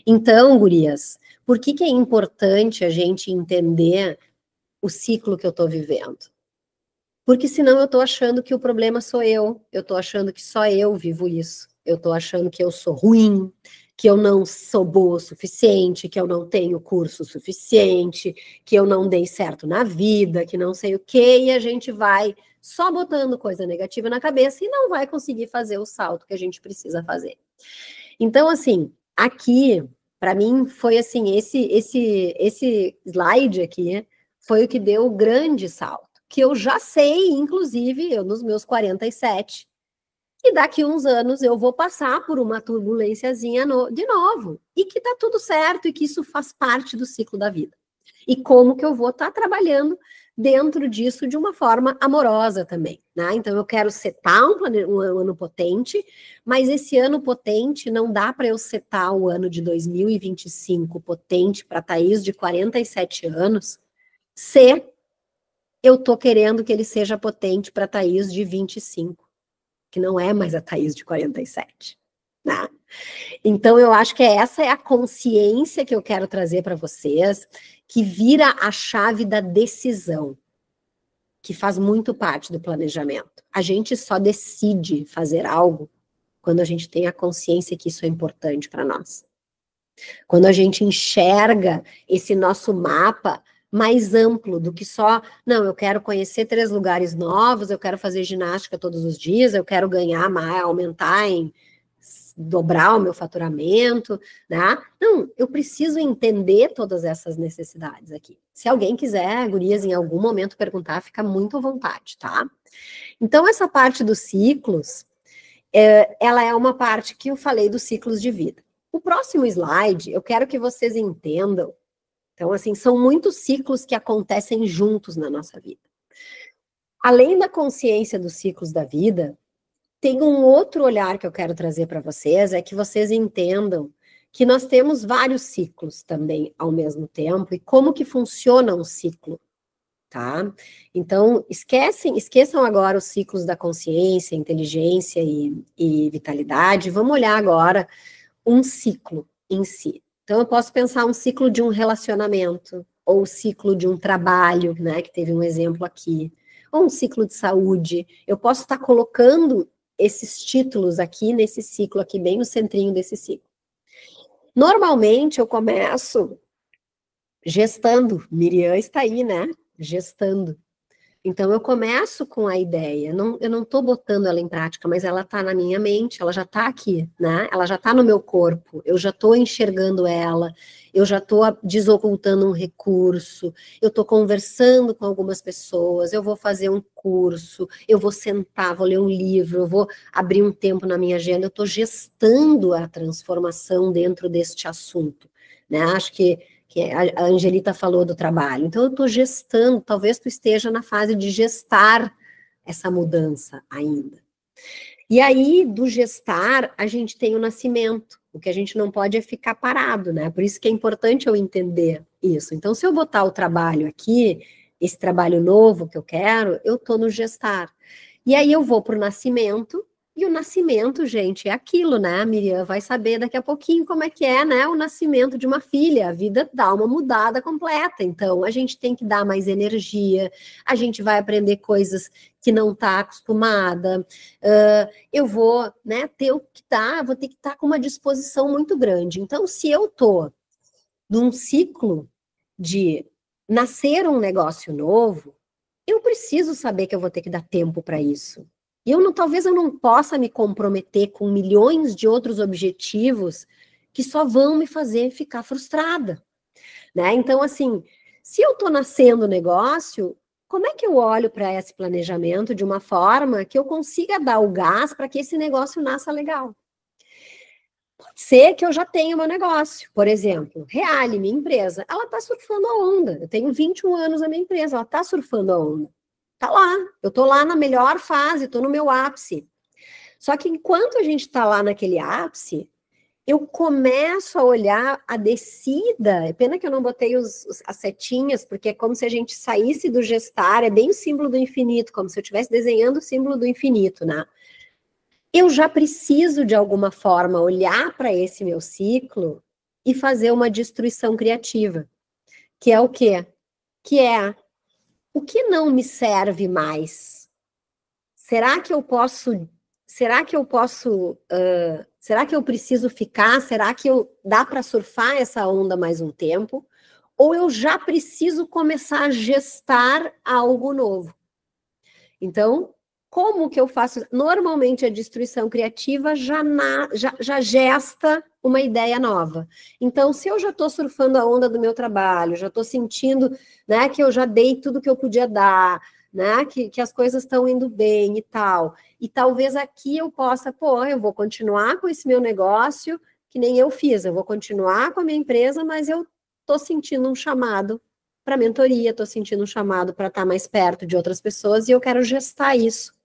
Então, gurias, por que é importante a gente entender o ciclo que eu estou vivendo? Porque senão eu estou achando que o problema sou eu estou achando que só eu vivo isso, eu estou achando que eu sou ruim, que eu não sou boa o suficiente, que eu não tenho curso suficiente, que eu não dei certo na vida, que não sei o quê, e a gente vai só botando coisa negativa na cabeça e não vai conseguir fazer o salto que a gente precisa fazer. Então, assim, aqui, para mim, foi assim, esse slide aqui foi o que deu o grande salto, que eu já sei, inclusive, eu nos meus 47, e daqui uns anos eu vou passar por uma turbulênciazinha de novo, e que tá tudo certo, e que isso faz parte do ciclo da vida. E como que eu vou estar trabalhando dentro disso de uma forma amorosa também, né? Então eu quero setar um ano potente, mas esse ano potente não dá para eu setar o ano de 2025 potente para Thaís de 47 anos, se eu tô querendo que ele seja potente para Thaís de 25. Que não é mais a Thaís de 47, né? Então, eu acho que essa é a consciência que eu quero trazer para vocês, que vira a chave da decisão, que faz muito parte do planejamento. A gente só decide fazer algo quando a gente tem a consciência que isso é importante para nós. Quando a gente enxerga esse nosso mapa mais amplo do que só, não, eu quero conhecer 3 lugares novos, eu quero fazer ginástica todos os dias, eu quero ganhar mais, aumentar dobrar o meu faturamento, né? Não, eu preciso entender todas essas necessidades aqui. Se alguém quiser, gurias, em algum momento perguntar, fica muito à vontade, tá? Então, essa parte dos ciclos, ela é uma parte que eu falei dos ciclos de vida. O próximo slide, eu quero que vocês entendam. Então, assim, são muitos ciclos que acontecem juntos na nossa vida. Além da consciência dos ciclos da vida, tem um outro olhar que eu quero trazer para vocês, é que vocês entendam que nós temos vários ciclos também ao mesmo tempo, e como que funciona um ciclo, tá? Então, esqueçam agora os ciclos da consciência, inteligência e vitalidade, vamos olhar agora um ciclo em si. Então, eu posso pensar um ciclo de um relacionamento, ou o ciclo de um trabalho, né, que teve um exemplo aqui, ou um ciclo de saúde. Eu posso estar colocando esses títulos aqui, nesse ciclo aqui, bem no centrinho desse ciclo. Normalmente, eu começo gestando. Miriam está aí, né? Gestando. Então, eu começo com a ideia, eu não estou botando ela em prática, mas ela está na minha mente, ela já está aqui, né? Ela já está no meu corpo, eu já estou enxergando ela, eu já estou desocultando um recurso, eu estou conversando com algumas pessoas, eu vou fazer um curso, eu vou sentar, vou ler um livro, eu vou abrir um tempo na minha agenda, eu estou gestando a transformação dentro deste assunto, né? Acho que a Angelita falou do trabalho. Então, eu estou gestando, talvez tu esteja na fase de gestar essa mudança ainda. E aí, do gestar, a gente tem o nascimento. O que a gente não pode é ficar parado, né? Por isso que é importante eu entender isso. Então, se eu botar o trabalho aqui, esse trabalho novo que eu quero, eu estou no gestar. E aí, eu vou para o nascimento. E o nascimento, gente, é aquilo, né? A Miriam vai saber daqui a pouquinho como é que é, né? O nascimento de uma filha. A vida dá uma mudada completa. Então, a gente tem que dar mais energia, a gente vai aprender coisas que não está acostumada. Eu vou, né, vou ter que estar com uma disposição muito grande. Então, se eu estou num ciclo de nascer um negócio novo, eu preciso saber que eu vou ter que dar tempo para isso. Talvez eu não possa me comprometer com milhões de outros objetivos que só vão me fazer ficar frustrada, né? Então, assim, se eu estou nascendo o negócio, como é que eu olho para esse planejamento de uma forma que eu consiga dar o gás para que esse negócio nasça legal? Pode ser que eu já tenha meu negócio, por exemplo, Reale, minha empresa, ela está surfando a onda. Eu tenho 21 anos na minha empresa, ela está surfando a onda. Tá lá, eu tô lá na melhor fase, tô no meu ápice. Só que enquanto a gente tá lá naquele ápice, eu começo a olhar a descida. É pena que eu não botei as setinhas, porque é como se a gente saísse do gestar, é bem o símbolo do infinito, como se eu estivesse desenhando o símbolo do infinito, né? Eu já preciso, de alguma forma, olhar para esse meu ciclo e fazer uma destruição criativa. Que é o quê? Que é o que não me serve mais? Será que eu posso será que eu posso, será que eu preciso ficar, será que dá para surfar essa onda mais um tempo? Ou eu já preciso começar a gestar algo novo? Então, como que eu faço? Normalmente a destruição criativa já gesta uma ideia nova. Então, se eu já estou surfando a onda do meu trabalho, já estou sentindo, né, que eu já dei tudo que eu podia dar, né, que as coisas estão indo bem e talvez aqui eu possa, eu vou continuar com esse meu negócio, que nem eu fiz, eu vou continuar com a minha empresa, mas eu estou sentindo um chamado para mentoria, estou sentindo um chamado para estar mais perto de outras pessoas e eu quero gestar isso.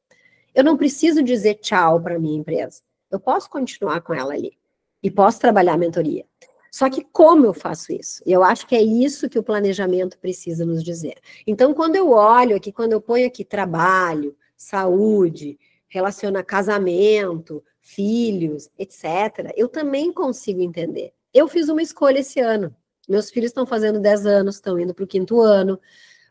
Eu não preciso dizer tchau para a minha empresa. Eu posso continuar com ela ali e posso trabalhar a mentoria. Só que como eu faço isso? E eu acho que é isso que o planejamento precisa nos dizer. Então, quando eu olho aqui, quando eu ponho aqui trabalho, saúde, relaciona casamento, filhos, etc., eu também consigo entender. Eu fiz uma escolha esse ano. Meus filhos estão fazendo 10 anos, estão indo para o 5º ano,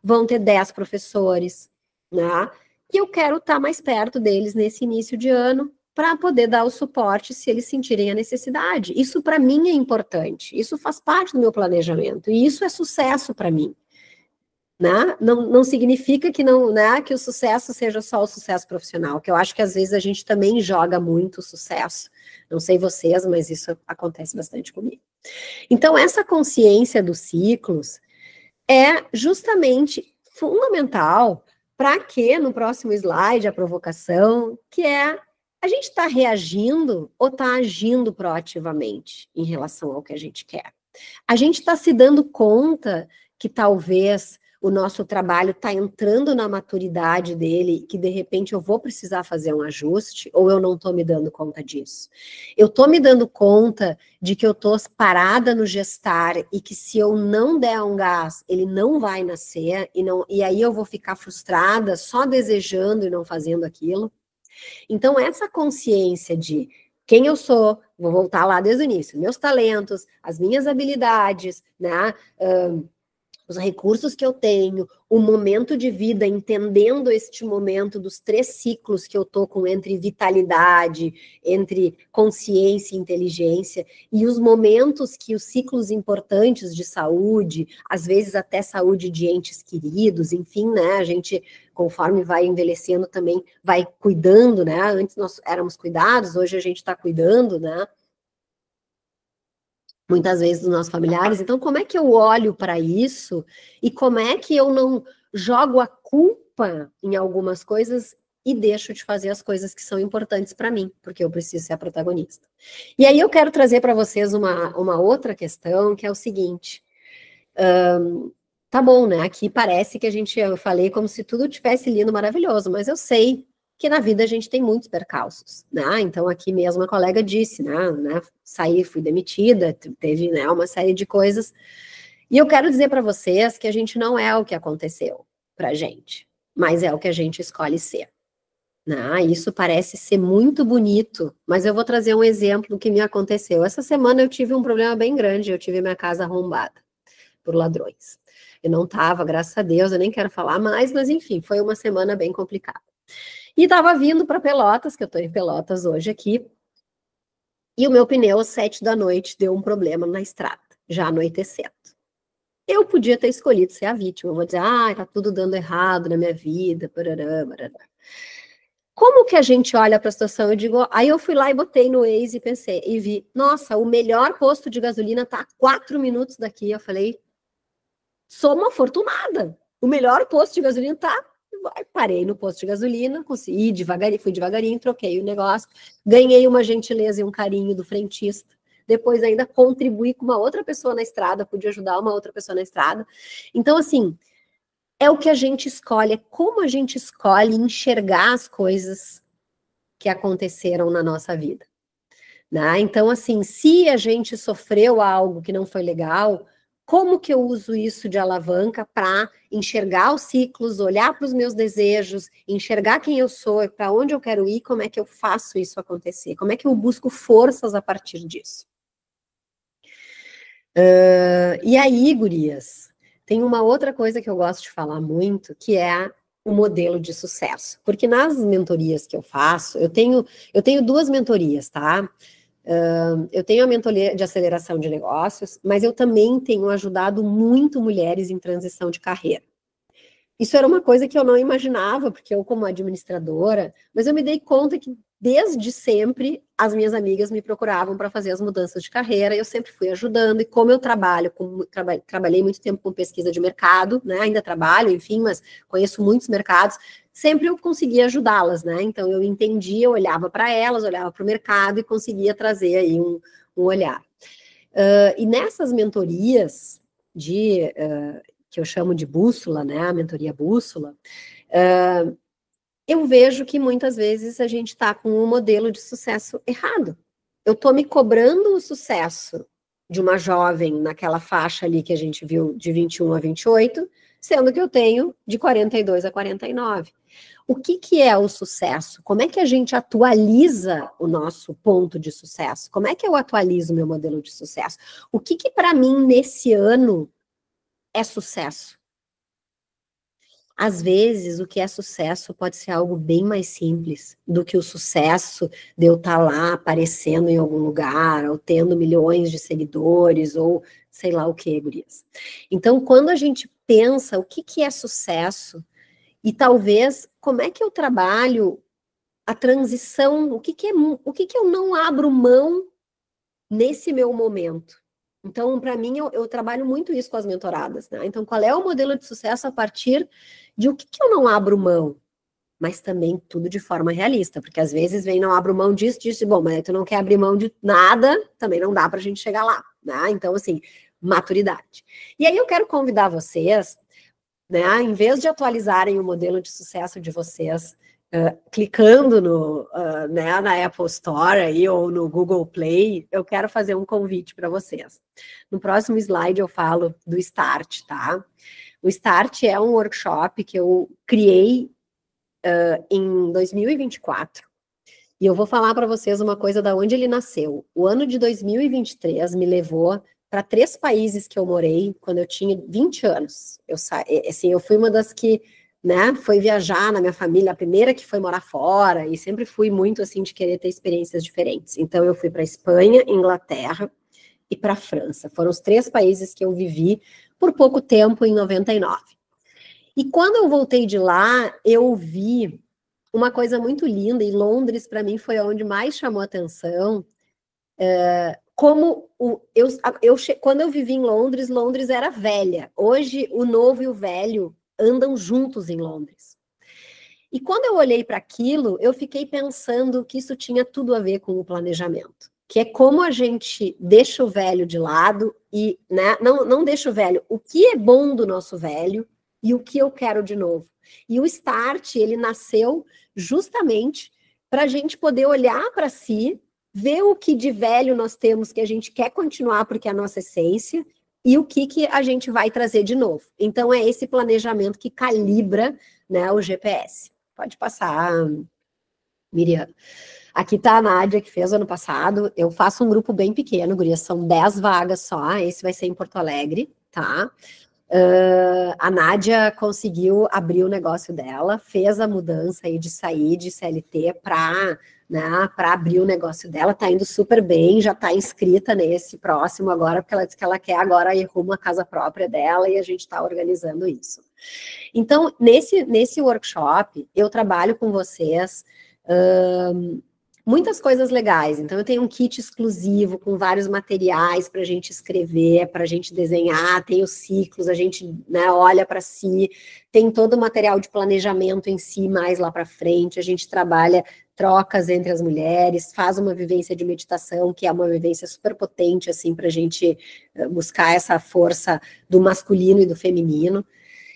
vão ter 10 professores, né? E eu quero estar mais perto deles nesse início de ano para poder dar o suporte se eles sentirem a necessidade. Isso para mim é importante, isso faz parte do meu planejamento, e isso é sucesso para mim. Né? Não significa que, não, né, que o sucesso seja só o sucesso profissional, que eu acho que às vezes a gente também joga muito o sucesso. Não sei vocês, mas isso acontece bastante comigo. Então, essa consciência dos ciclos é justamente fundamental para que, no próximo slide, a provocação, que é a gente está reagindo ou está agindo proativamente em relação ao que a gente quer. A gente está se dando conta que talvez o nosso trabalho está entrando na maturidade dele, que de repente eu vou precisar fazer um ajuste, ou eu não estou me dando conta disso? Eu estou me dando conta de que eu estou parada no gestar e que se eu não der um gás, ele não vai nascer, e aí eu vou ficar frustrada só desejando e não fazendo aquilo. Então, essa consciência de quem eu sou, vou voltar lá desde o início, meus talentos, as minhas habilidades, né? Os recursos que eu tenho, o momento de vida, entendendo este momento dos 3 ciclos que eu tô com entre vitalidade, entre consciência e inteligência, e os momentos que os ciclos importantes de saúde, às vezes até saúde de entes queridos, enfim, né, a gente, conforme vai envelhecendo também, vai cuidando, né, antes nós éramos cuidados, hoje a gente está cuidando, né, muitas vezes dos nossos familiares. Então, como é que eu olho para isso e como é que eu não jogo a culpa em algumas coisas e deixo de fazer as coisas que são importantes para mim, porque eu preciso ser a protagonista. E aí eu quero trazer para vocês uma outra questão, que é o seguinte, tá bom, né, aqui parece que eu falei como se tudo tivesse lindo, maravilhoso, mas eu sei que na vida a gente tem muitos percalços, né? Então aqui mesmo a colega disse, né? Saí, fui demitida, teve, né, uma série de coisas. E eu quero dizer para vocês que a gente não é o que aconteceu pra gente, mas é o que a gente escolhe ser. Né? Isso parece ser muito bonito, mas eu vou trazer um exemplo do que me aconteceu. Essa semana eu tive um problema bem grande, eu tive minha casa arrombada por ladrões. Eu não estava, graças a Deus, eu nem quero falar mais, mas enfim, foi uma semana bem complicada. E estava vindo para Pelotas, que eu estou em Pelotas hoje aqui, e o meu pneu às 7 da noite deu um problema na estrada, já anoitecendo. Eu podia ter escolhido ser a vítima, eu vou dizer, tá tudo dando errado na minha vida, barará, barará. Como que a gente olha para a situação? Eu digo, aí eu fui lá e botei no Waze e pensei, e vi, nossa, o melhor posto de gasolina está a 4 minutos daqui. Eu falei, sou uma afortunada, o melhor posto de gasolina está. Parei no posto de gasolina, consegui fui devagarinho, troquei o negócio, ganhei uma gentileza e um carinho do frentista, depois ainda contribuí com uma outra pessoa na estrada, pude ajudar uma outra pessoa na estrada. Então, assim, é o que a gente escolhe, é como a gente escolhe enxergar as coisas que aconteceram na nossa vida. Né? Então, assim, se a gente sofreu algo que não foi legal, como que eu uso isso de alavanca para enxergar os ciclos, olhar para os meus desejos, enxergar quem eu sou, para onde eu quero ir, como é que eu faço isso acontecer? Como é que eu busco forças a partir disso? E aí, gurias, tem uma outra coisa que eu gosto de falar muito, que é um modelo de sucesso? Porque nas mentorias que eu faço, eu tenho 2 mentorias, tá? Eu tenho a mentoria de aceleração de negócios, mas eu também tenho ajudado muito mulheres em transição de carreira. Isso era uma coisa que eu não imaginava, porque eu, como administradora, mas eu me dei conta que, desde sempre, as minhas amigas me procuravam para fazer as mudanças de carreira, e eu sempre fui ajudando, e como eu trabalhei muito tempo com pesquisa de mercado, né, ainda trabalho, enfim, mas conheço muitos mercados, sempre eu conseguia ajudá-las, né, então eu entendia, eu olhava para elas, olhava para o mercado e conseguia trazer aí um olhar. E nessas mentorias que eu chamo de bússola, né, a mentoria bússola, eu vejo que muitas vezes a gente está com um modelo de sucesso errado. Eu estou me cobrando o sucesso de uma jovem naquela faixa ali que a gente viu de 21 a 28, sendo que eu tenho de 42 a 49. O que é o sucesso? Como é que a gente atualiza o nosso ponto de sucesso? Como é que eu atualizo o meu modelo de sucesso? O que para mim, nesse ano, é sucesso? Às vezes, o que é sucesso pode ser algo bem mais simples do que o sucesso de eu estar lá aparecendo em algum lugar, ou tendo milhões de seguidores, ou sei lá o que, gurias. Então, quando a gente pensa o que é sucesso, e talvez como é que eu trabalho a transição, o que eu não abro mão nesse meu momento. Então, para mim, eu trabalho muito isso com as mentoradas, né? Então, qual é o modelo de sucesso a partir de o que eu não abro mão? Mas também tudo de forma realista, porque às vezes vem, não abro mão disso, bom, mas tu não quer abrir mão de nada, também não dá pra gente chegar lá, né? Então, assim, maturidade. E aí eu quero convidar vocês, né, em vez de atualizarem o modelo de sucesso de vocês, clicando né, na Apple Store aí, ou no Google Play, eu quero fazer um convite para vocês. No próximo slide eu falo do START, tá? O START é um workshop que eu criei em 2024. E eu vou falar para vocês uma coisa da onde ele nasceu. O ano de 2023 me levou para 3 países que eu morei quando eu tinha 20 anos. Eu fui uma das que, né, foi viajar na minha família, a primeira que foi morar fora, e sempre fui muito, assim, de querer ter experiências diferentes. Então, eu fui para Espanha, Inglaterra e para França. Foram os 3 países que eu vivi por pouco tempo, em 99. E quando eu voltei de lá, eu vi uma coisa muito linda, e Londres, para mim, foi onde mais chamou atenção. Quando eu vivi em Londres, Londres era velha. Hoje, o novo e o velho andam juntos em Londres. E quando eu olhei para aquilo, eu fiquei pensando que isso tinha tudo a ver com o planejamento, que é como a gente deixa o velho de lado e, né, não deixa o velho, o que é bom do nosso velho e o que eu quero de novo. E o START, ele nasceu justamente para a gente poder olhar para si, ver o que de velho nós temos que a gente quer continuar porque é a nossa essência, e o que a gente vai trazer de novo. Então, é esse planejamento que calibra, né, o GPS. Pode passar, Miriam. Aqui está a Nádia, que fez ano passado. Eu faço um grupo bem pequeno, gurias, são 10 vagas só. Esse vai ser em Porto Alegre, tá? A Nádia conseguiu abrir o negócio dela, fez a mudança aí de sair de CLT para, né, para abrir o negócio dela, tá indo super bem, já tá inscrita nesse próximo agora, porque ela disse que ela quer agora ir rumo à casa própria dela, e a gente tá organizando isso. Então, nesse workshop, eu trabalho com vocês muitas coisas legais. Então, eu tenho um kit exclusivo com vários materiais para a gente escrever, para a gente desenhar, tem os ciclos, a gente, né, olha para si, tem todo o material de planejamento em si, mais lá para frente, a gente trabalha trocas entre as mulheres, faz uma vivência de meditação, que é uma vivência super potente, assim, para a gente buscar essa força do masculino e do feminino.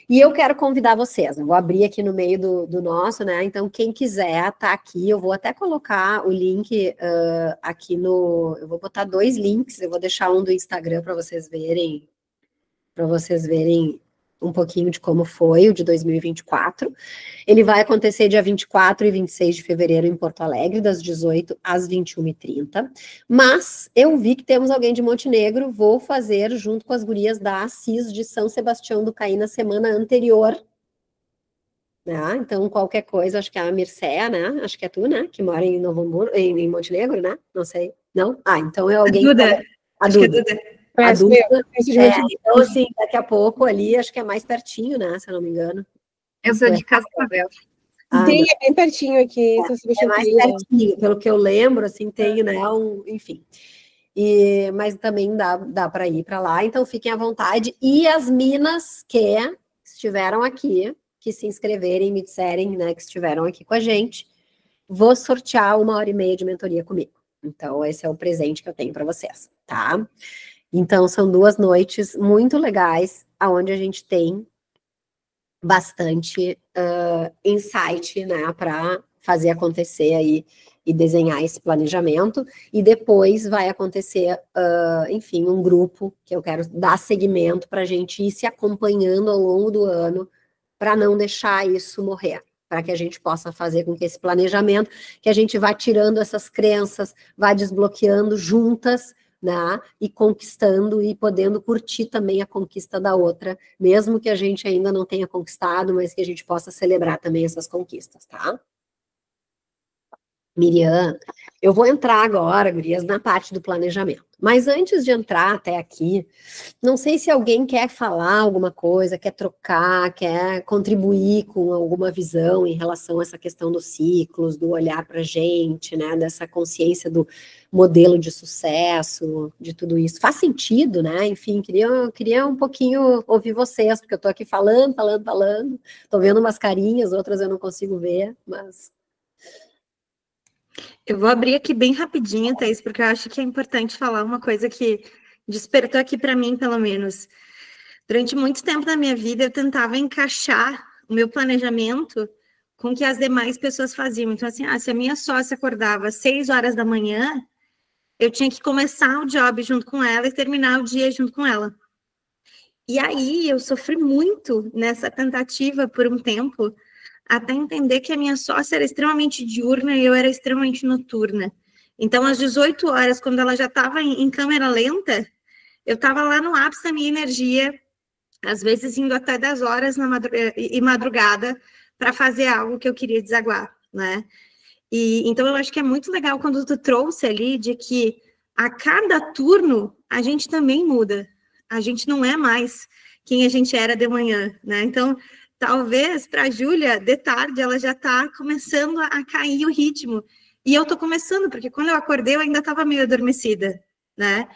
E eu quero convidar vocês, eu vou abrir aqui no meio do nosso, né, então quem quiser tá aqui, eu vou até colocar o link aqui eu vou botar 2 links, eu vou deixar um do Instagram para vocês verem um pouquinho de como foi o de 2024. Ele vai acontecer dia 24 e 26 de fevereiro em Porto Alegre, das 18 às 21h30. Mas eu vi que temos alguém de Montenegro, vou fazer junto com as gurias da Assis de São Sebastião do Caí na semana anterior né? Então, qualquer coisa, acho que é a Mircea, né? Acho que é tu, né? Que mora em Novo Hamburgo, em Montenegro, né? Não sei. Não? Ah, então é alguém... Duda. A Acho que é Duda. Duda. A Duda. Então, assim, daqui a pouco ali, acho que é mais pertinho, né? Se eu não me engano. Eu sou de Cascavel. Sim, é bem pertinho aqui. É mais pertinho, pelo que eu lembro, assim, tem, né? Enfim. Mas também dá para ir para lá, então fiquem à vontade. E as minas que estiveram aqui, que se inscreverem, me disserem, né, que estiveram aqui com a gente, vou sortear 1h30 de mentoria comigo. Então, esse é o presente que eu tenho para vocês, tá? Então, são 2 noites muito legais, onde a gente tem bastante insight, né, para fazer acontecer aí e desenhar esse planejamento, e depois vai acontecer, enfim, um grupo que eu quero dar seguimento para a gente ir se acompanhando ao longo do ano, para não deixar isso morrer, para que a gente possa fazer com que esse planejamento, que a gente vá tirando essas crenças, vá desbloqueando juntas, né, e conquistando e podendo curtir também a conquista da outra, mesmo que a gente ainda não tenha conquistado, mas que a gente possa celebrar também essas conquistas, tá? Miriam, eu vou entrar agora, gurias, na parte do planejamento. Mas antes de entrar até aqui, não sei se alguém quer falar alguma coisa, quer trocar, quer contribuir com alguma visão em relação a essa questão dos ciclos, do olhar para a gente, né, dessa consciência do modelo de sucesso, de tudo isso. Faz sentido, né? Enfim, queria um pouquinho ouvir vocês, porque eu estou aqui falando. Estou vendo umas carinhas, outras eu não consigo ver, mas... Eu vou abrir aqui bem rapidinho, Thaís, porque eu acho que é importante falar uma coisa que despertou aqui para mim, pelo menos. Durante muito tempo da minha vida, eu tentava encaixar o meu planejamento com o que as demais pessoas faziam. Então, assim, se a minha sócia acordava às 6 horas da manhã, eu tinha que começar o job junto com ela e terminar o dia junto com ela. E aí, eu sofri muito nessa tentativa por um tempo, até entender que a minha sócia era extremamente diurna e eu era extremamente noturna. Então, às 18 horas, quando ela já estava em câmera lenta, eu estava lá no ápice da minha energia, às vezes indo até 10 horas e madrugada para fazer algo que eu queria desaguar, né? E então, eu acho que é muito legal quando tu trouxe ali de que a cada turno a gente também muda. A gente não é mais quem a gente era de manhã, né? Então, talvez para a Júlia, de tarde, ela já está começando a cair o ritmo. E eu estou começando, porque quando eu acordei, eu ainda estava meio adormecida, né?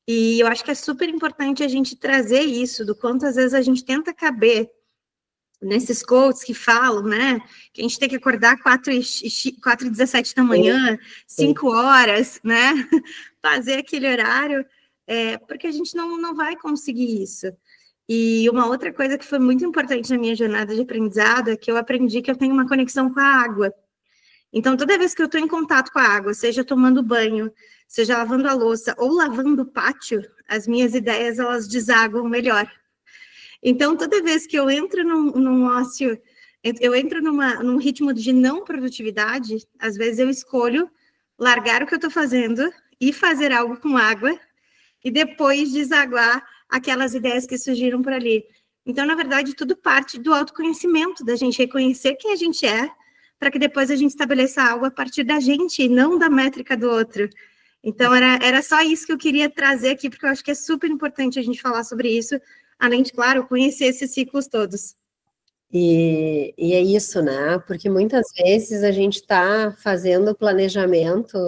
E eu acho que é super importante a gente trazer isso, do quanto às vezes a gente tenta caber nesses quotes que falam, né? Que a gente tem que acordar 4h17 da manhã, 5 horas, né? Fazer aquele horário, porque a gente não vai conseguir isso. E uma outra coisa que foi muito importante na minha jornada de aprendizado é que eu aprendi que eu tenho uma conexão com a água. Então, toda vez que eu estou em contato com a água, seja tomando banho, seja lavando a louça ou lavando o pátio, as minhas ideias, elas desaguam melhor. Então, toda vez que eu entro num ócio, eu entro num ritmo de não produtividade, às vezes eu escolho largar o que eu estou fazendo e fazer algo com água e depois desaguar aquelas ideias que surgiram por ali. Então, na verdade, tudo parte do autoconhecimento, da gente reconhecer quem a gente é, para que depois a gente estabeleça algo a partir da gente, e não da métrica do outro. Então, era só isso que eu queria trazer aqui, porque eu acho que é super importante a gente falar sobre isso, além de, claro, conhecer esses ciclos todos. E é isso, né? Porque muitas vezes a gente está fazendo planejamento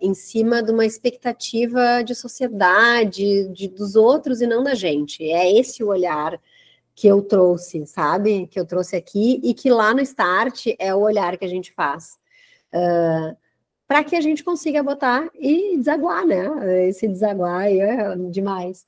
em cima de uma expectativa de sociedade, dos outros e não da gente. É esse o olhar que eu trouxe, sabe? Que eu trouxe aqui e que lá no Start é o olhar que a gente faz. Para que a gente consiga botar e desaguar, né? Esse desaguar é demais.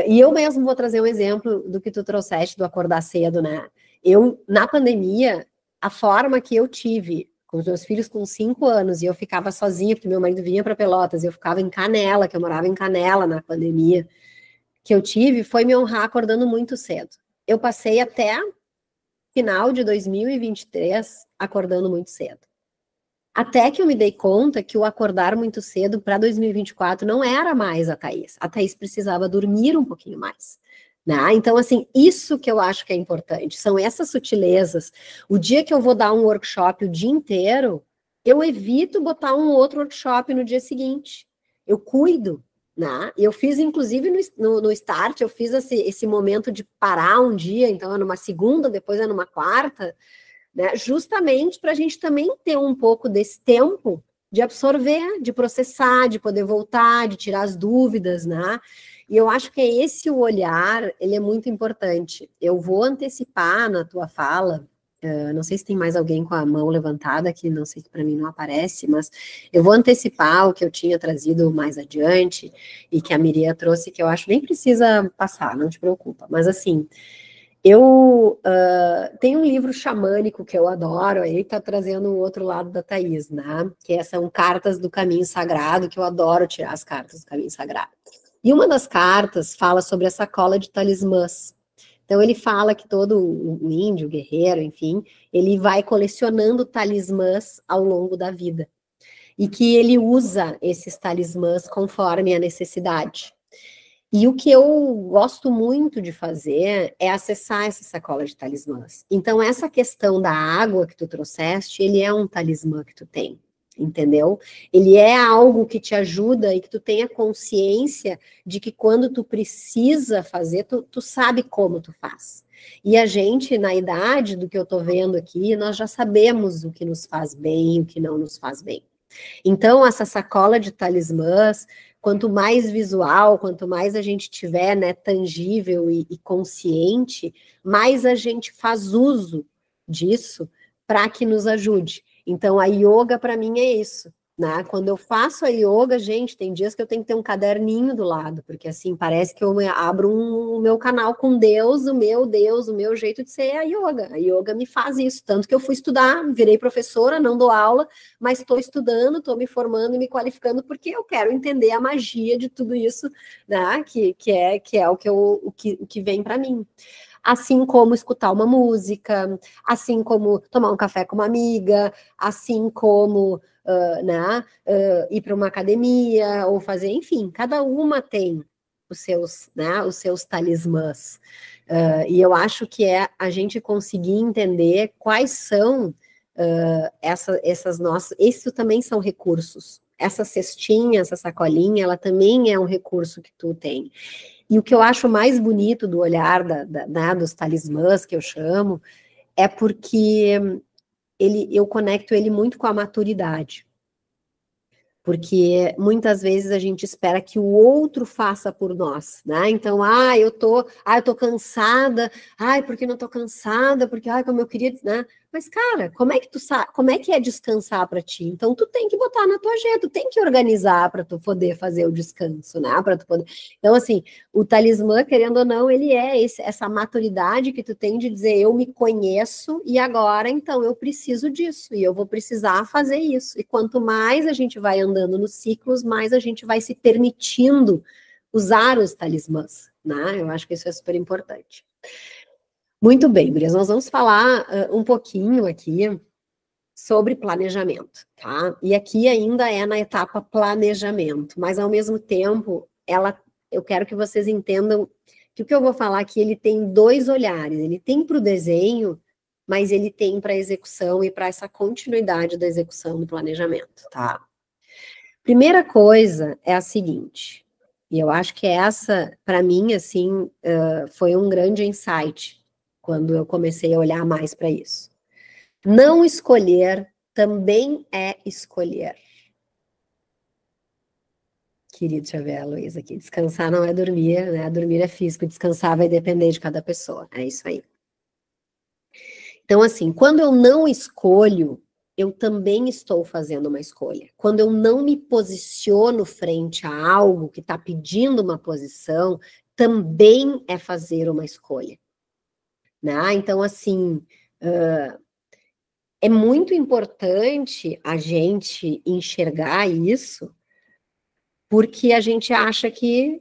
E eu mesmo vou trazer um exemplo do que tu trouxeste, do acordar cedo, né? Eu, na pandemia, a forma que eu tive com os meus filhos com 5 anos, e eu ficava sozinha, porque meu marido vinha para Pelotas, eu ficava em Canela, que eu morava em Canela na pandemia, que eu tive, foi me honrar acordando muito cedo. Eu passei até final de 2023 acordando muito cedo. Até que eu me dei conta que o acordar muito cedo para 2024 não era mais a Thaís. A Thaís precisava dormir um pouquinho mais, né? Então, assim, isso que eu acho que é importante, são essas sutilezas. O dia que eu vou dar um workshop o dia inteiro, eu evito botar um outro workshop no dia seguinte. Eu cuido, né? Eu fiz, inclusive, no Start, eu fiz esse momento de parar um dia, então é numa segunda, depois é numa quarta, né? Justamente para a gente também ter um pouco desse tempo de absorver, de processar, de poder voltar, de tirar as dúvidas, né? E eu acho que esse o olhar, ele é muito importante. Eu vou antecipar na tua fala, não sei se tem mais alguém com a mão levantada, que não sei, que para mim não aparece, mas eu vou antecipar o que eu tinha trazido mais adiante, e que a Miria trouxe, que eu acho nem precisa passar, não te preocupa. Mas assim, eu tenho um livro xamânico que eu adoro, aí tá trazendo o outro lado da Thaís, né? Que são cartas do caminho sagrado, que eu adoro tirar as cartas do caminho sagrado. E uma das cartas fala sobre a sacola de talismãs. Então ele fala que todo o índio, o guerreiro, enfim, ele vai colecionando talismãs ao longo da vida. E que ele usa esses talismãs conforme a necessidade. E o que eu gosto muito de fazer é acessar essa sacola de talismãs. Então, essa questão da água que tu trouxeste, ele é um talismã que tu tem, entendeu? Ele é algo que te ajuda e que tu tenha consciência de que quando tu precisa fazer, tu sabe como tu faz. E a gente, na idade do que eu tô vendo aqui, nós já sabemos o que nos faz bem e o que não nos faz bem. Então, essa sacola de talismãs, quanto mais visual, quanto mais a gente tiver, né, tangível e consciente, mais a gente faz uso disso para que nos ajude. Então, a yoga, para mim, é isso, né? Quando eu faço a yoga, gente, tem dias que eu tenho que ter um caderninho do lado, porque assim, parece que eu abro o meu canal com Deus, o meu jeito de ser é a yoga. A yoga me faz isso, tanto que eu fui estudar, virei professora, não dou aula, mas estou estudando, estou me formando e me qualificando, porque eu quero entender a magia de tudo isso, né? Que é o que vem para mim. Assim como escutar uma música, assim como tomar um café com uma amiga, assim como ir para uma academia, ou fazer, enfim, cada uma tem os seus talismãs. E eu acho que é a gente conseguir entender quais são essas nossas... Isso também são recursos. Essa cestinha, essa sacolinha, ela também é um recurso que tu tem. E o que eu acho mais bonito do olhar dos talismãs, que eu chamo, é porque eu conecto ele muito com a maturidade. Porque muitas vezes a gente espera que o outro faça por nós, né? Então, eu tô cansada, porque não tô cansada, porque, como eu queria, né? Mas, cara, como é que tu sabe, como é que é descansar para ti? Então, tu tem que botar na tua agenda, tu tem que organizar para tu poder fazer o descanso, né? Para tu poder... Então, assim, o talismã, querendo ou não, ele é essa maturidade que tu tem de dizer, eu me conheço e agora, então, eu preciso disso e eu vou precisar fazer isso. E quanto mais a gente vai andando nos ciclos, mais a gente vai se permitindo usar os talismãs, né? Eu acho que isso é super importante. Muito bem, gurias, nós vamos falar um pouquinho aqui sobre planejamento, tá? E aqui ainda é na etapa planejamento, mas ao mesmo tempo, eu quero que vocês entendam que o que eu vou falar aqui, ele tem dois olhares, ele tem para o desenho, mas ele tem para a execução e para essa continuidade da execução do planejamento, tá? Primeira coisa é a seguinte, e eu acho que essa, para mim, assim, foi um grande insight, quando eu comecei a olhar mais para isso. Não escolher também é escolher. Querido Xavier, Luiz, aqui, descansar não é dormir, né? Dormir é físico, descansar vai depender de cada pessoa, é isso aí. Então, assim, quando eu não escolho, eu também estou fazendo uma escolha. Quando eu não me posiciono frente a algo que está pedindo uma posição, também é fazer uma escolha. Né? Então, assim, é muito importante a gente enxergar isso, porque a gente acha que,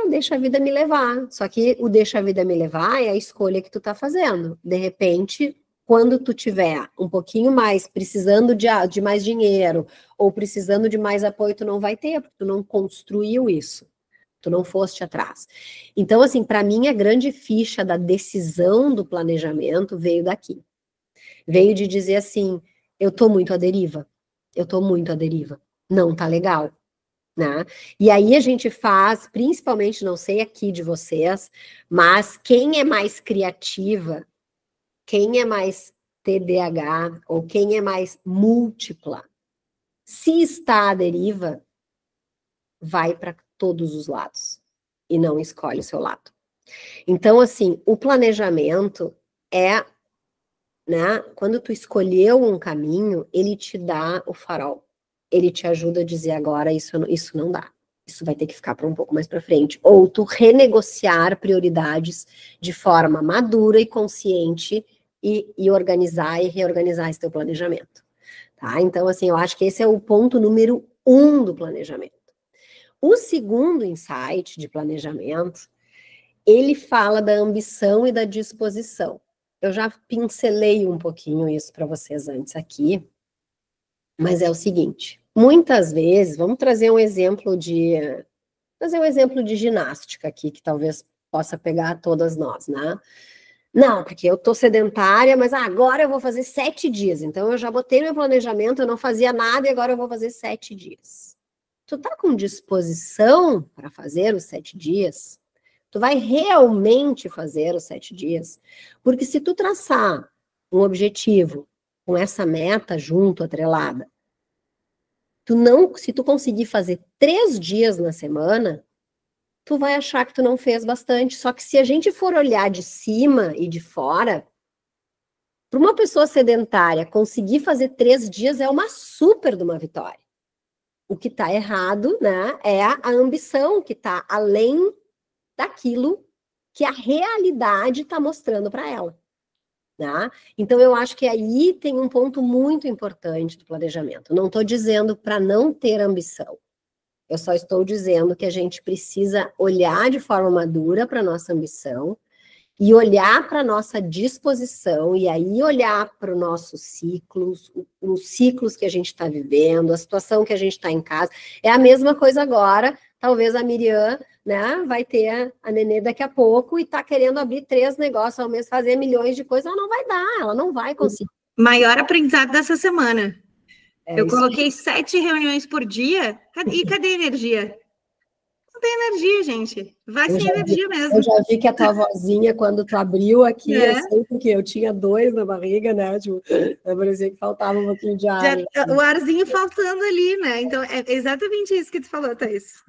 deixa a vida me levar. Só que o deixa a vida me levar é a escolha que tu tá fazendo. De repente, quando tu tiver um pouquinho mais, precisando de mais dinheiro, ou precisando de mais apoio, tu não vai ter, porque tu não construiu isso. tu não foste atrás. Então, assim, para mim, a grande ficha da decisão do planejamento veio daqui. Veio de dizer assim, eu tô muito à deriva, não tá legal, né? E aí a gente faz, principalmente, não sei aqui de vocês, mas quem é mais criativa, quem é mais TDAH, ou quem é mais múltipla, se está à deriva, vai para todos os lados e não escolhe o seu lado. Então, assim, o planejamento é, né, quando tu escolheu um caminho, ele te dá o farol. Ele te ajuda a dizer agora, isso não dá. Isso vai ter que ficar para um pouco mais para frente. Ou tu renegociar prioridades de forma madura e consciente e organizar e reorganizar esse teu planejamento. Tá? Então, assim, eu acho que esse é o ponto número 1 do planejamento. O segundo insight de planejamento, ele fala da ambição e da disposição. Eu já pincelei um pouquinho isso para vocês antes aqui, mas é o seguinte, muitas vezes, vamos trazer um exemplo de ginástica aqui, que talvez possa pegar todas nós, né? Não, porque eu tô sedentária, mas agora eu vou fazer 7 dias. Então eu já botei no meu planejamento, eu não fazia nada e agora eu vou fazer 7 dias. Tu tá com disposição para fazer os 7 dias? Tu vai realmente fazer os 7 dias? Porque se tu traçar um objetivo com essa meta junto, atrelada, se tu conseguir fazer 3 dias na semana, tu vai achar que tu não fez bastante. Só que se a gente for olhar de cima e de fora, para uma pessoa sedentária, conseguir fazer 3 dias é uma super de uma vitória. O que está errado, né, é a ambição que está além daquilo que a realidade está mostrando para ela. Né? Então, eu acho que aí tem um ponto muito importante do planejamento. Não estou dizendo para não ter ambição. Eu só estou dizendo que a gente precisa olhar de forma madura para a nossa ambição e olhar para a nossa disposição, e aí olhar para os nossos ciclos, os ciclos que a gente está vivendo, a situação que a gente está em casa. É a mesma coisa agora, talvez a Miriam, né, vai ter a nenê daqui a pouco e está querendo abrir 3 negócios ao mês, fazer milhões de coisas, ela não vai dar, ela não vai conseguir. Maior aprendizado dessa semana. Eu coloquei 7 reuniões por dia, e cadê a energia? Não tem energia, gente. Vai sem energia mesmo. Eu já vi que a tua vozinha, quando tu abriu aqui, eu sei porque eu tinha 2 na barriga, né? Tipo, parecia que faltava um pouquinho de ar. O arzinho faltando ali, né? Então, é exatamente isso que tu falou, Thaís.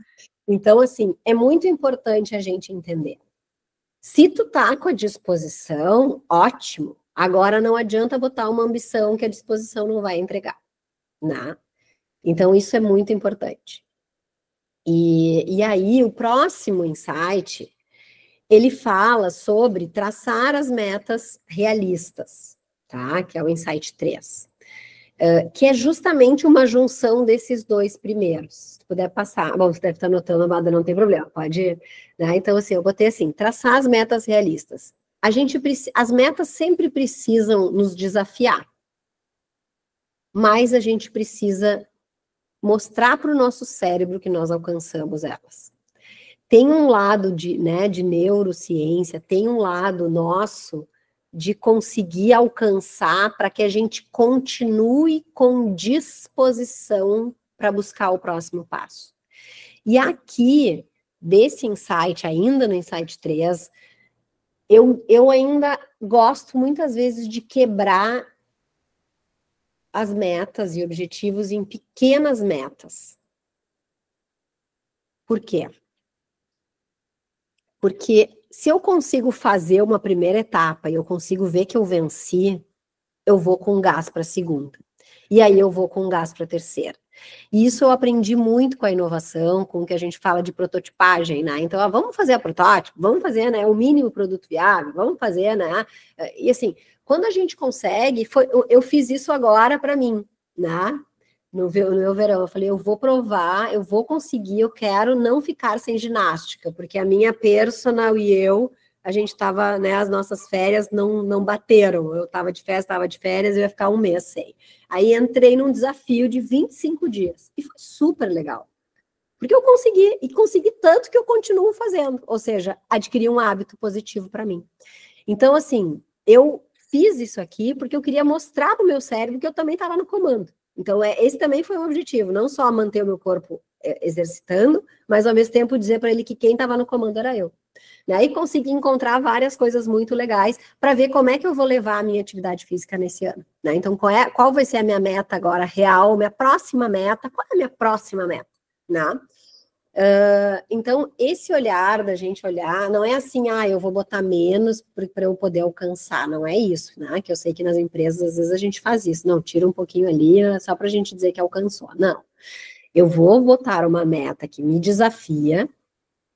Então, assim, é muito importante a gente entender. Se tu tá com a disposição, ótimo. Agora não adianta botar uma ambição que a disposição não vai entregar, né? Então, isso é muito importante. E aí, o próximo insight, ele fala sobre traçar as metas realistas, tá? Que é o insight 3. Que é justamente uma junção desses 2 primeiros. Se puder passar, bom, você deve estar anotando, Amada, não tem problema, pode, né? Então, assim, eu botei assim, traçar as metas realistas. As metas sempre precisam nos desafiar, mas a gente precisa mostrar para o nosso cérebro que nós alcançamos elas. Tem um lado de neurociência, tem um lado nosso de conseguir alcançar para que a gente continue com disposição para buscar o próximo passo. E aqui, desse insight, ainda no insight 3, eu ainda gosto muitas vezes de quebrar as metas e objetivos em pequenas metas. Por quê? Porque se eu consigo fazer uma primeira etapa e eu consigo ver que eu venci, eu vou com gás para a segunda. E aí eu vou com gás para a terceira. E isso eu aprendi muito com a inovação, com o que a gente fala de prototipagem, né? Então, vamos fazer a protótipo, vamos fazer, né, o mínimo produto viável, vamos fazer, né? E assim, quando a gente consegue, eu fiz isso agora para mim, né? No meu verão, eu falei, eu vou provar, eu vou conseguir, eu quero não ficar sem ginástica, porque a minha personal e eu, a gente estava, né, as nossas férias não bateram, eu estava de férias, eu ia ficar 1 mês sem. Aí entrei num desafio de 25 dias, e foi super legal, Porque eu consegui, e consegui tanto que eu continuo fazendo, ou seja, adquiri um hábito positivo para mim. Então, assim, eu fiz isso aqui porque eu queria mostrar para o meu cérebro que eu também estava no comando. Então, esse também foi o objetivo, não só manter o meu corpo exercitando, mas ao mesmo tempo dizer para ele que quem estava no comando era eu. E consegui encontrar várias coisas muito legais para ver como é que eu vou levar a minha atividade física nesse ano. Né? Então, qual vai ser a minha meta agora real, minha próxima meta? Qual é a minha próxima meta? Né? Então, esse olhar da gente olhar, não é assim, eu vou botar menos para eu poder alcançar, não é isso, né? Que eu sei que nas empresas, às vezes, a gente faz isso, não, tira um pouquinho ali, só para a gente dizer que alcançou. Não, eu vou botar uma meta que me desafia,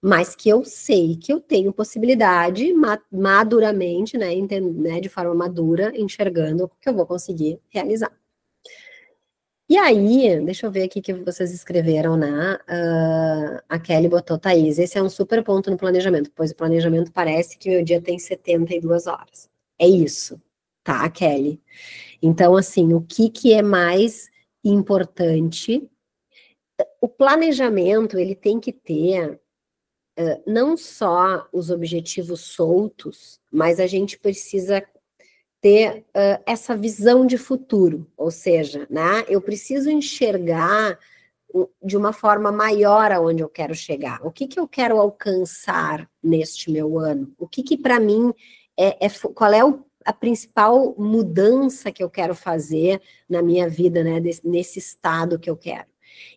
mas que eu sei que eu tenho possibilidade, maduramente, né, de forma madura, enxergando que eu vou conseguir realizar. E aí, deixa eu ver aqui que vocês escreveram, né? A Kelly botou, Thaís, esse é um super ponto no planejamento, pois o planejamento parece que meu dia tem 72 horas. É isso, tá, Kelly? Então, assim, o que é mais importante? O planejamento, ele tem que ter não só os objetivos soltos, mas a gente precisa ter essa visão de futuro, ou seja, né, eu preciso enxergar de uma forma maior aonde eu quero chegar, o que eu quero alcançar neste meu ano, o que para mim qual é a principal mudança que eu quero fazer na minha vida, né, nesse estado que eu quero.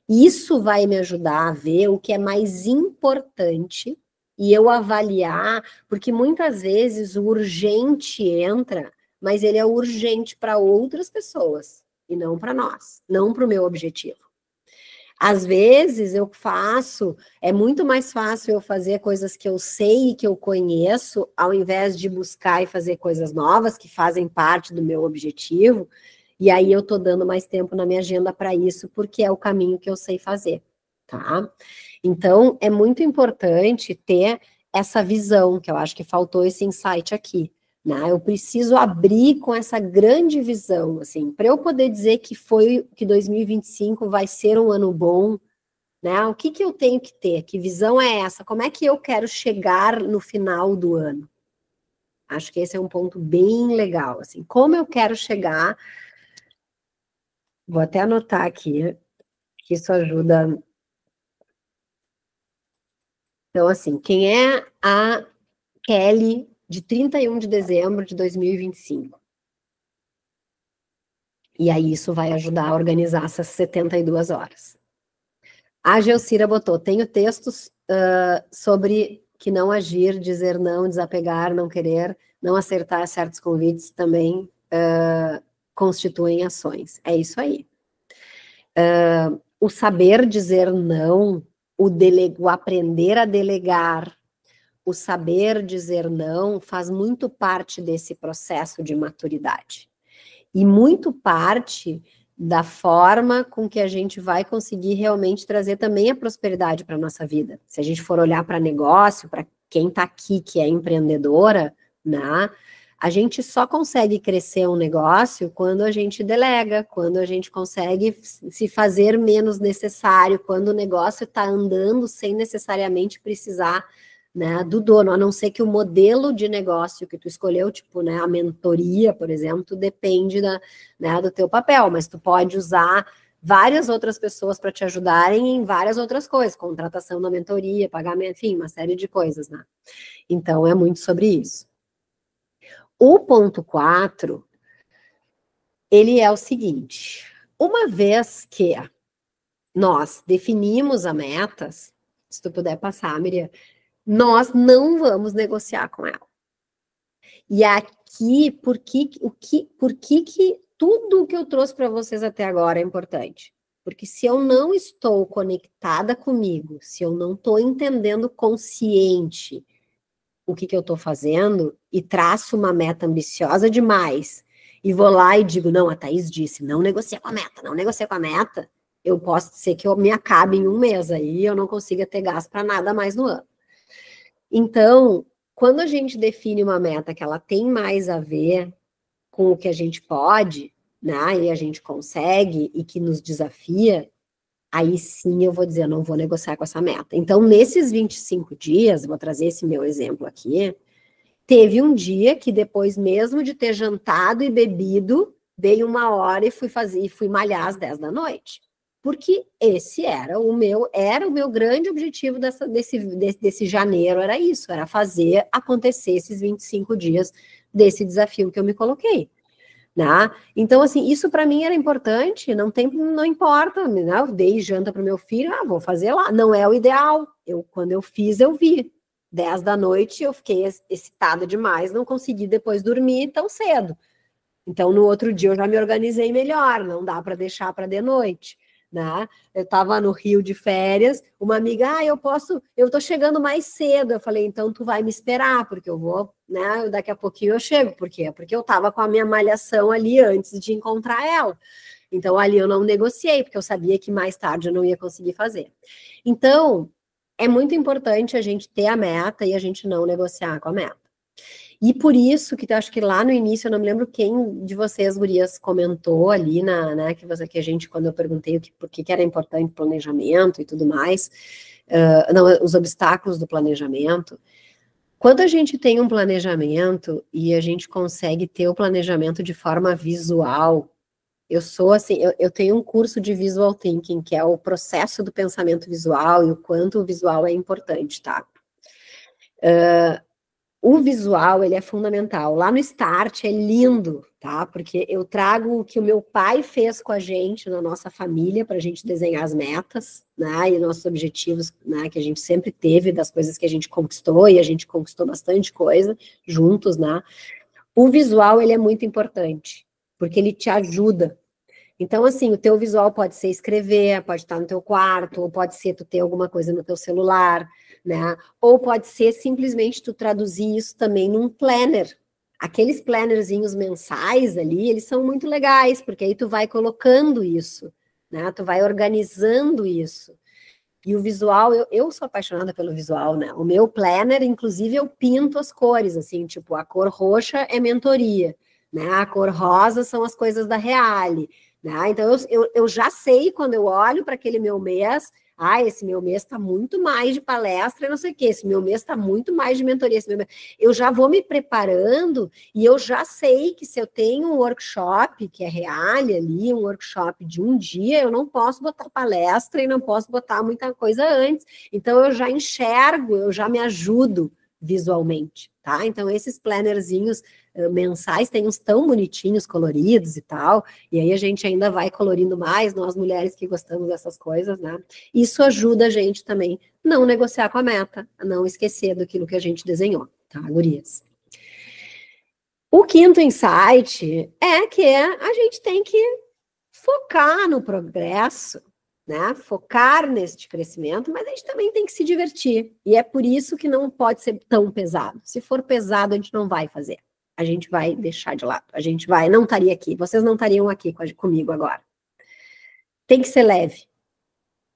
Isso vai me ajudar a ver o que é mais importante e eu avaliar, porque muitas vezes o urgente entra, mas ele é urgente para outras pessoas e não para nós, não para o meu objetivo. Às vezes é muito mais fácil eu fazer coisas que eu sei e que eu conheço, ao invés de buscar e fazer coisas novas que fazem parte do meu objetivo, e aí eu tô dando mais tempo na minha agenda para isso, porque é o caminho que eu sei fazer, tá? Então, é muito importante ter essa visão, que eu acho que faltou esse insight aqui, né? Eu preciso abrir com essa grande visão, assim, para eu poder dizer que 2025 vai ser um ano bom, né? O que eu tenho que ter? Que visão é essa? Como é que eu quero chegar no final do ano? Acho que esse é um ponto bem legal, assim, como eu quero chegar. Vou até anotar aqui, que isso ajuda. Então, assim, quem é a Kelly de 31 de dezembro de 2025? E aí isso vai ajudar a organizar essas 72 horas. A Geocira botou, tenho textos sobre que não agir, dizer não, desapegar, não querer, não acertar certos convites também constituem ações. É isso aí. O saber dizer não, o aprender a delegar, o saber dizer não faz muito parte desse processo de maturidade. E muito parte da forma com que a gente vai conseguir realmente trazer também a prosperidade para a nossa vida. Se a gente for olhar para negócio, para quem está aqui que é empreendedora, né? A gente só consegue crescer um negócio quando a gente delega, quando a gente consegue se fazer menos necessário, quando o negócio está andando sem necessariamente precisar, né, do dono, a não ser que o modelo de negócio que tu escolheu, tipo, né, a mentoria, por exemplo, depende né, do teu papel, mas tu pode usar várias outras pessoas para te ajudarem em várias outras coisas, contratação da mentoria, pagamento, enfim, uma série de coisas, né? Então, é muito sobre isso. O ponto 4, ele é o seguinte, uma vez que nós definimos as metas, se tu puder passar, Miriam, nós não vamos negociar com ela. E aqui, por que tudo que eu trouxe para vocês até agora é importante? Porque se eu não estou conectada comigo, se eu não estou entendendo consciente o que eu estou fazendo e traço uma meta ambiciosa demais e vou lá e digo, não, a Thaís disse, não negocia com a meta, não negocia com a meta, eu posso ser que eu me acabe em um mês aí eu não consiga ter gasto para nada mais no ano. Então, quando a gente define uma meta que ela tem mais a ver com o que a gente pode, né, e a gente consegue e que nos desafia, aí sim eu vou dizer, eu não vou negociar com essa meta. Então, nesses 25 dias, vou trazer esse meu exemplo aqui, teve um dia que depois mesmo de ter jantado e bebido, dei 1 hora e fui malhar às 10 da noite. Porque esse era o meu grande objetivo desse janeiro, era isso, era fazer acontecer esses 25 dias desse desafio que eu me coloquei. Né? Então, assim, isso para mim era importante, não importa, né? Eu dei janta para o meu filho, vou fazer lá, não é o ideal, quando eu fiz, eu vi, 10 da noite, eu fiquei excitada demais, não consegui depois dormir tão cedo, então no outro dia eu já me organizei melhor, não dá para deixar para de noite, né? Eu estava no Rio de férias, uma amiga, eu tô chegando mais cedo, eu falei, então tu vai me esperar, porque eu vou, né, daqui a pouquinho eu chego, por quê? Porque eu estava com a minha malhação ali antes de encontrar ela, então ali eu não negociei, porque eu sabia que mais tarde eu não ia conseguir fazer. Então, é muito importante a gente ter a meta e a gente não negociar com a meta. E por isso que eu acho que lá no início, eu não me lembro quem de vocês, gurias, comentou ali, né, que a gente, quando eu perguntei por que era importante planejamento e tudo mais, os obstáculos do planejamento. Quando a gente tem um planejamento e a gente consegue ter o planejamento de forma visual, eu tenho um curso de Visual Thinking, que é o processo do pensamento visual e o quanto o visual é importante, tá? O visual, ele é fundamental. Lá no Start é lindo, tá? Porque eu trago o que o meu pai fez com a gente, na nossa família, para a gente desenhar as metas, né? E nossos objetivos, né? Que a gente sempre teve, das coisas que a gente conquistou, e a gente conquistou bastante coisa juntos, né? O visual, ele é muito importante, porque ele te ajuda. Então, assim, o teu visual pode ser escrever, pode estar no teu quarto, ou pode ser tu ter alguma coisa no teu celular, né? Ou pode ser simplesmente tu traduzir isso também num planner. Aqueles plannerzinhos mensais ali, eles são muito legais, porque aí tu vai colocando isso, né? Tu vai organizando isso. E o visual, eu sou apaixonada pelo visual, né? O meu planner, inclusive, eu pinto as cores, assim, tipo, a cor roxa é mentoria, né? A cor rosa são as coisas da Reale, né? Então, eu já sei, quando eu olho para aquele meu mês, esse meu mês está muito mais de palestra e não sei o quê, esse meu mês está muito mais de mentoria, eu já vou me preparando e eu já sei que se eu tenho um workshop, que é Reale ali, um workshop de um dia, eu não posso botar palestra e não posso botar muita coisa antes, então eu já enxergo, eu já me ajudo visualmente, tá? Então, esses plannerzinhos mensais tem uns tão bonitinhos, coloridos e tal, e aí a gente ainda vai colorindo mais, nós mulheres que gostamos dessas coisas, né? Isso ajuda a gente também não negociar com a meta, a não esquecer daquilo que a gente desenhou, tá, gurias? O quinto insight é que a gente tem que focar no progresso, né? Focar neste crescimento, mas a gente também tem que se divertir. E é por isso que não pode ser tão pesado. Se for pesado, a gente não vai fazer. A gente vai deixar de lado. A gente não estaria aqui. Vocês não estariam aqui comigo agora. Tem que ser leve,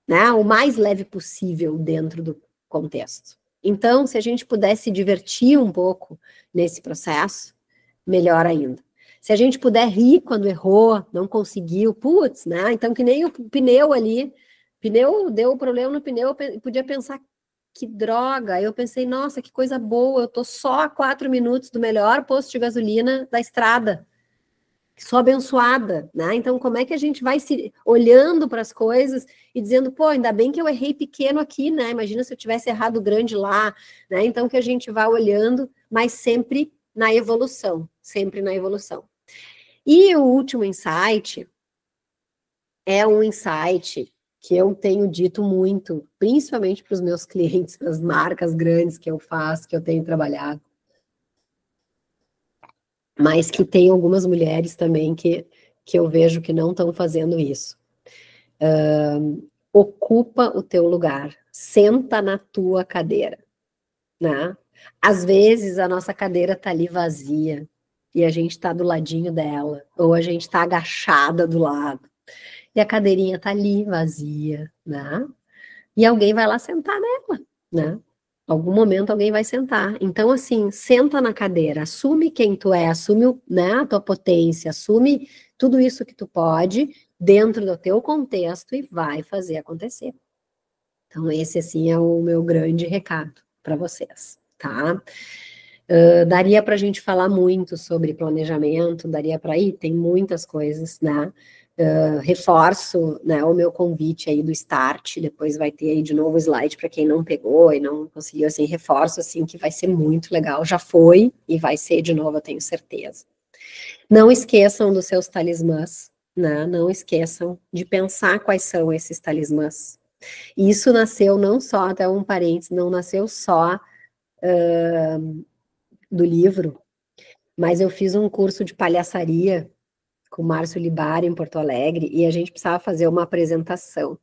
né? O mais leve possível dentro do contexto. Então, se a gente pudesse se divertir um pouco nesse processo, melhor ainda. Se a gente puder rir quando errou, não conseguiu, putz, né? Então, que nem o pneu ali, deu problema no pneu, eu podia pensar, que droga. Aí eu pensei, nossa, que coisa boa, eu tô só a 4 minutos do melhor posto de gasolina da estrada. Sou abençoada, né? Então, como é que a gente vai se olhando para as coisas e dizendo, pô, ainda bem que eu errei pequeno aqui, né? Imagina se eu tivesse errado grande lá, né? Então, que a gente vá olhando, mas sempre na evolução, sempre na evolução. E o último insight é um insight que eu tenho dito muito, principalmente para os meus clientes, para as marcas grandes que eu faço, que eu tenho trabalhado, mas que tem algumas mulheres também que eu vejo que não estão fazendo isso. Ocupa o teu lugar, senta na tua cadeira, né? Às vezes a nossa cadeira está ali vazia e a gente está do ladinho dela, ou a gente está agachada do lado, e a cadeirinha está ali vazia, né? E alguém vai lá sentar nela, né? Algum momento alguém vai sentar. Então, assim, senta na cadeira, assume quem tu é, assume, né, a tua potência, assume tudo isso que tu pode dentro do teu contexto e vai fazer acontecer. Então, esse, assim, é o meu grande recado para vocês, tá? Daria para a gente falar muito sobre planejamento, daria para ir, tem muitas coisas, né? Reforço, né, o meu convite aí do Start, depois vai ter aí de novo o slide para quem não pegou e não conseguiu, assim, reforço, assim, que vai ser muito legal, já foi e vai ser de novo, eu tenho certeza. Não esqueçam dos seus talismãs, né? Não esqueçam de pensar quais são esses talismãs. E isso nasceu não só, até um parênteses, não nasceu só do livro, mas eu fiz um curso de palhaçaria com o Márcio Libari em Porto Alegre e a gente precisava fazer uma apresentação.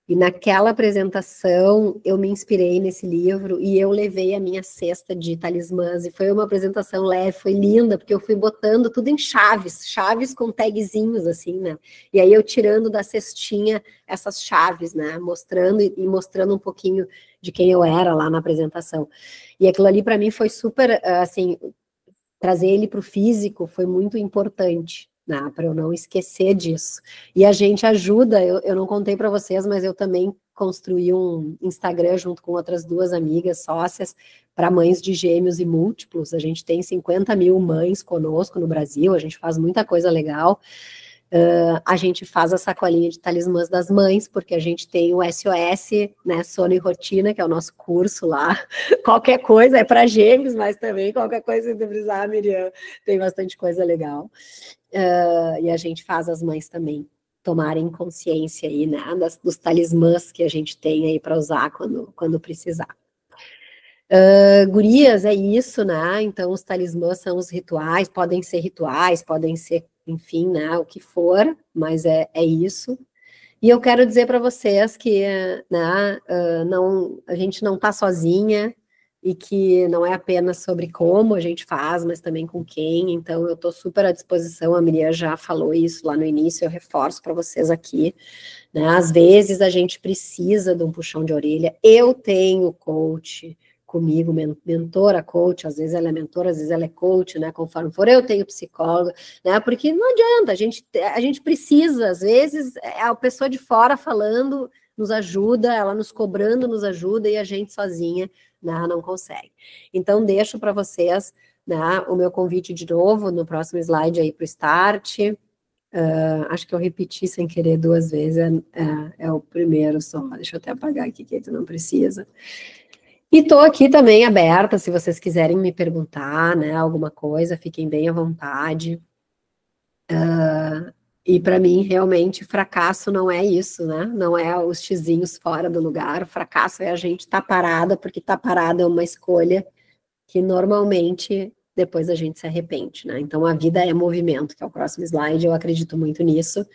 E naquela apresentação eu me inspirei nesse livro e eu levei a minha cesta de talismãs e foi uma apresentação leve, foi linda, porque eu fui botando tudo em chaves com tagzinhos assim, né? E aí eu tirando da cestinha essas chaves, né? Mostrando e mostrando um pouquinho de quem eu era lá na apresentação. E aquilo ali para mim foi super, assim, trazer ele para o físico foi muito importante, né, para eu não esquecer disso. E a gente ajuda, eu não contei para vocês, mas eu também construí um Instagram junto com outras 2 amigas sócias para mães de gêmeos e múltiplos. A gente tem 50 mil mães conosco no Brasil, a gente faz muita coisa legal. A gente faz a sacolinha de talismãs das mães, porque a gente tem o SOS, né, Sono e Rotina, que é o nosso curso lá. Qualquer coisa é para gêmeos, mas também qualquer coisa que precisar, Miriam, tem bastante coisa legal. E a gente faz as mães também tomarem consciência aí, né, dos talismãs que a gente tem aí para usar quando precisar. Gurias, é isso, né? Então, os talismãs são os rituais, podem ser, enfim, né, o que for, mas é isso. E eu quero dizer para vocês que, né, a gente não está sozinha e que não é apenas sobre como a gente faz, mas também com quem. Então, eu estou super à disposição, a Miriam já falou isso lá no início, eu reforço para vocês aqui, né? Às vezes a gente precisa de um puxão de orelha. Eu tenho coach comigo, mentora, coach, às vezes ela é mentora, às vezes ela é coach, né, conforme for, eu tenho psicóloga, né, porque não adianta, a gente precisa, às vezes, a pessoa de fora falando nos ajuda, ela nos cobrando nos ajuda, e a gente sozinha, né, não consegue. Então, deixo para vocês, né, o meu convite de novo, no próximo slide aí para o Start. Acho que eu repeti sem querer 2 vezes, é o primeiro só, deixa eu até apagar aqui, que tu não precisa. E estou aqui também aberta, se vocês quiserem me perguntar, né, alguma coisa, fiquem bem à vontade. E para mim, realmente, fracasso não é isso, né? Não é os xizinhos fora do lugar. O fracasso é a gente estar parada, porque estar parada é uma escolha que normalmente depois a gente se arrepende, né? Então, a vida é movimento, que é o próximo slide, eu acredito muito nisso,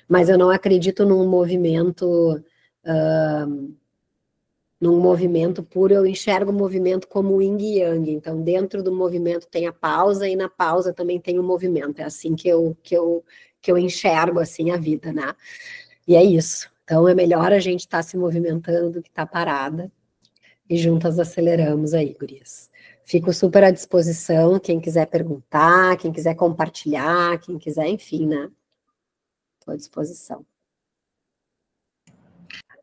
mas eu não acredito num movimento puro, eu enxergo o movimento como yin e yang, então dentro do movimento tem a pausa, e na pausa também tem o movimento, é assim que eu enxergo, assim, a vida, né? E é isso, então é melhor a gente estar se movimentando do que estar parada, e juntas aceleramos aí, gurias. Fico super à disposição, quem quiser perguntar, quem quiser compartilhar, quem quiser, enfim, né? Estou à disposição.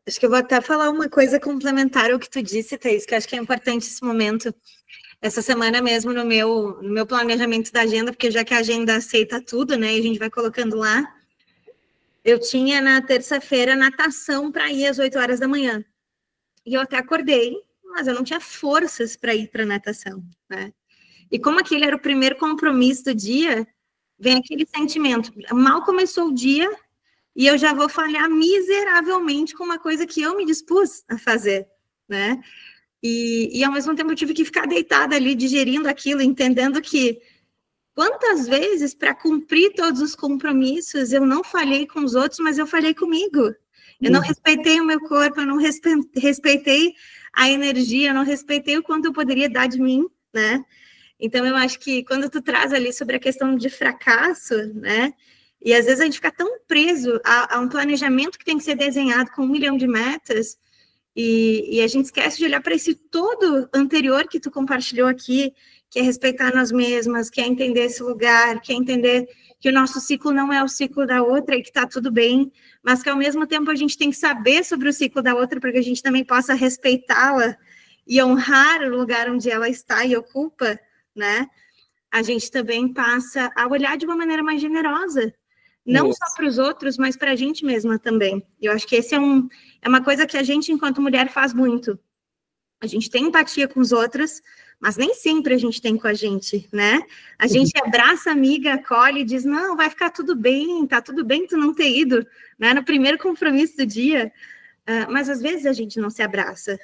Acho que eu vou até falar uma coisa complementar ao que tu disse, Thaís, que eu acho que é importante esse momento, essa semana mesmo, no meu planejamento da agenda, porque já que a agenda aceita tudo, né, e a gente vai colocando lá, eu tinha na terça-feira natação para ir às 8 horas da manhã. E eu até acordei, mas eu não tinha forças para ir para natação, né? E como aquele era o primeiro compromisso do dia, vem aquele sentimento, mal começou o dia, e eu já vou falhar miseravelmente com uma coisa que eu me dispus a fazer, né? E ao mesmo tempo eu tive que ficar deitada ali, digerindo aquilo, entendendo que quantas vezes, para cumprir todos os compromissos, eu não falhei com os outros, mas eu falhei comigo. Eu não respeitei o meu corpo, eu não respeitei a energia, eu não respeitei o quanto eu poderia dar de mim, né? Então, eu acho que quando tu traz ali sobre a questão de fracasso, né? E às vezes a gente fica tão preso a um planejamento que tem que ser desenhado com 1 milhão de metas, e a gente esquece de olhar para esse todo anterior que tu compartilhou aqui, que é respeitar nós mesmas, que é entender esse lugar, que é entender que o nosso ciclo não é o ciclo da outra e que está tudo bem, mas que ao mesmo tempo a gente tem que saber sobre o ciclo da outra para que a gente também possa respeitá-la e honrar o lugar onde ela está e ocupa, né? A gente também passa a olhar de uma maneira mais generosa, não só para os outros, mas para a gente mesma também. Eu acho que esse é uma coisa que a gente, enquanto mulher, faz muito. A gente tem empatia com os outros, mas nem sempre a gente tem com a gente, né? A gente abraça a amiga, acolhe e diz, não, vai ficar tudo bem, tá tudo bem tu não ter ido, né? No primeiro compromisso do dia. Mas às vezes a gente não se abraça.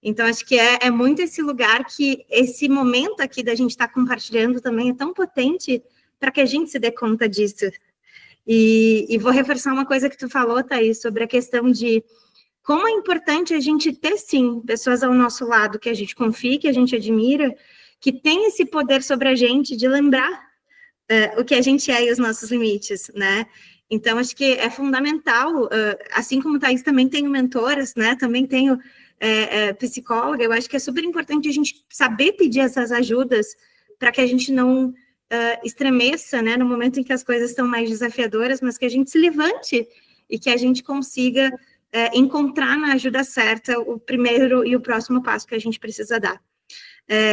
Então, acho que é muito esse lugar que esse momento aqui da gente estar compartilhando também é tão potente para que a gente se dê conta disso. E vou reforçar uma coisa que tu falou, Thaís, sobre a questão de como é importante a gente ter, sim, pessoas ao nosso lado que a gente confia, que a gente admira, que tem esse poder sobre a gente de lembrar o que a gente é e os nossos limites, né? Então, acho que é fundamental, assim como Thaís também tenho mentoras, né? Também tenho psicóloga, eu acho que é super importante a gente saber pedir essas ajudas para que a gente não estremeça, né? No momento em que as coisas estão mais desafiadoras, mas que a gente se levante e que a gente consiga encontrar na ajuda certa o primeiro e o próximo passo que a gente precisa dar.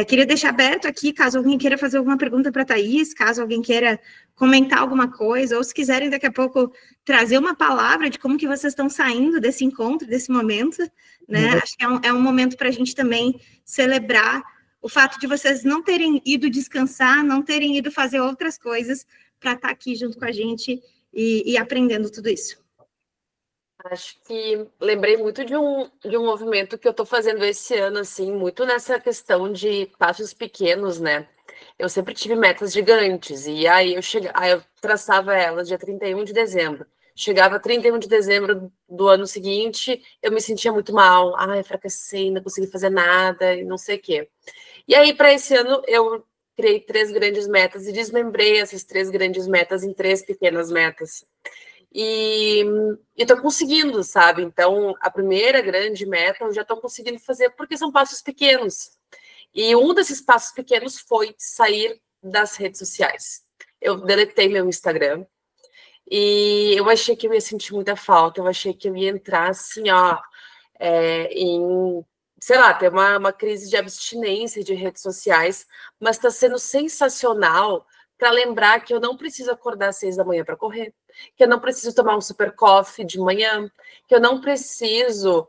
Queria deixar aberto aqui, caso alguém queira fazer alguma pergunta para a Thaís, caso alguém queira comentar alguma coisa, ou se quiserem daqui a pouco trazer uma palavra de como que vocês estão saindo desse encontro, desse momento, né? Acho que é um momento para a gente também celebrar o fato de vocês não terem ido descansar, não terem ido fazer outras coisas para estar aqui junto com a gente e aprendendo tudo isso. Acho que lembrei muito de um movimento que eu estou fazendo esse ano, assim, muito nessa questão de passos pequenos, né? Eu sempre tive metas gigantes, e aí eu traçava elas dia 31 de dezembro. Chegava 31 de dezembro do ano seguinte, eu me sentia muito mal. Fracassei, não consegui fazer nada, e não sei o quê. E aí, para esse ano, eu criei 3 grandes metas e desmembrei essas 3 grandes metas em 3 pequenas metas. E estou conseguindo, sabe? Então, a primeira grande meta eu já estou conseguindo fazer porque são passos pequenos. E um desses passos pequenos foi sair das redes sociais. Eu deletei meu Instagram e eu achei que eu ia sentir muita falta. Eu achei que eu ia entrar assim, em, sei lá, ter uma crise de abstinência de redes sociais, mas está sendo sensacional para lembrar que eu não preciso acordar às 6 da manhã para correr, que eu não preciso tomar um super coffee de manhã, que eu não preciso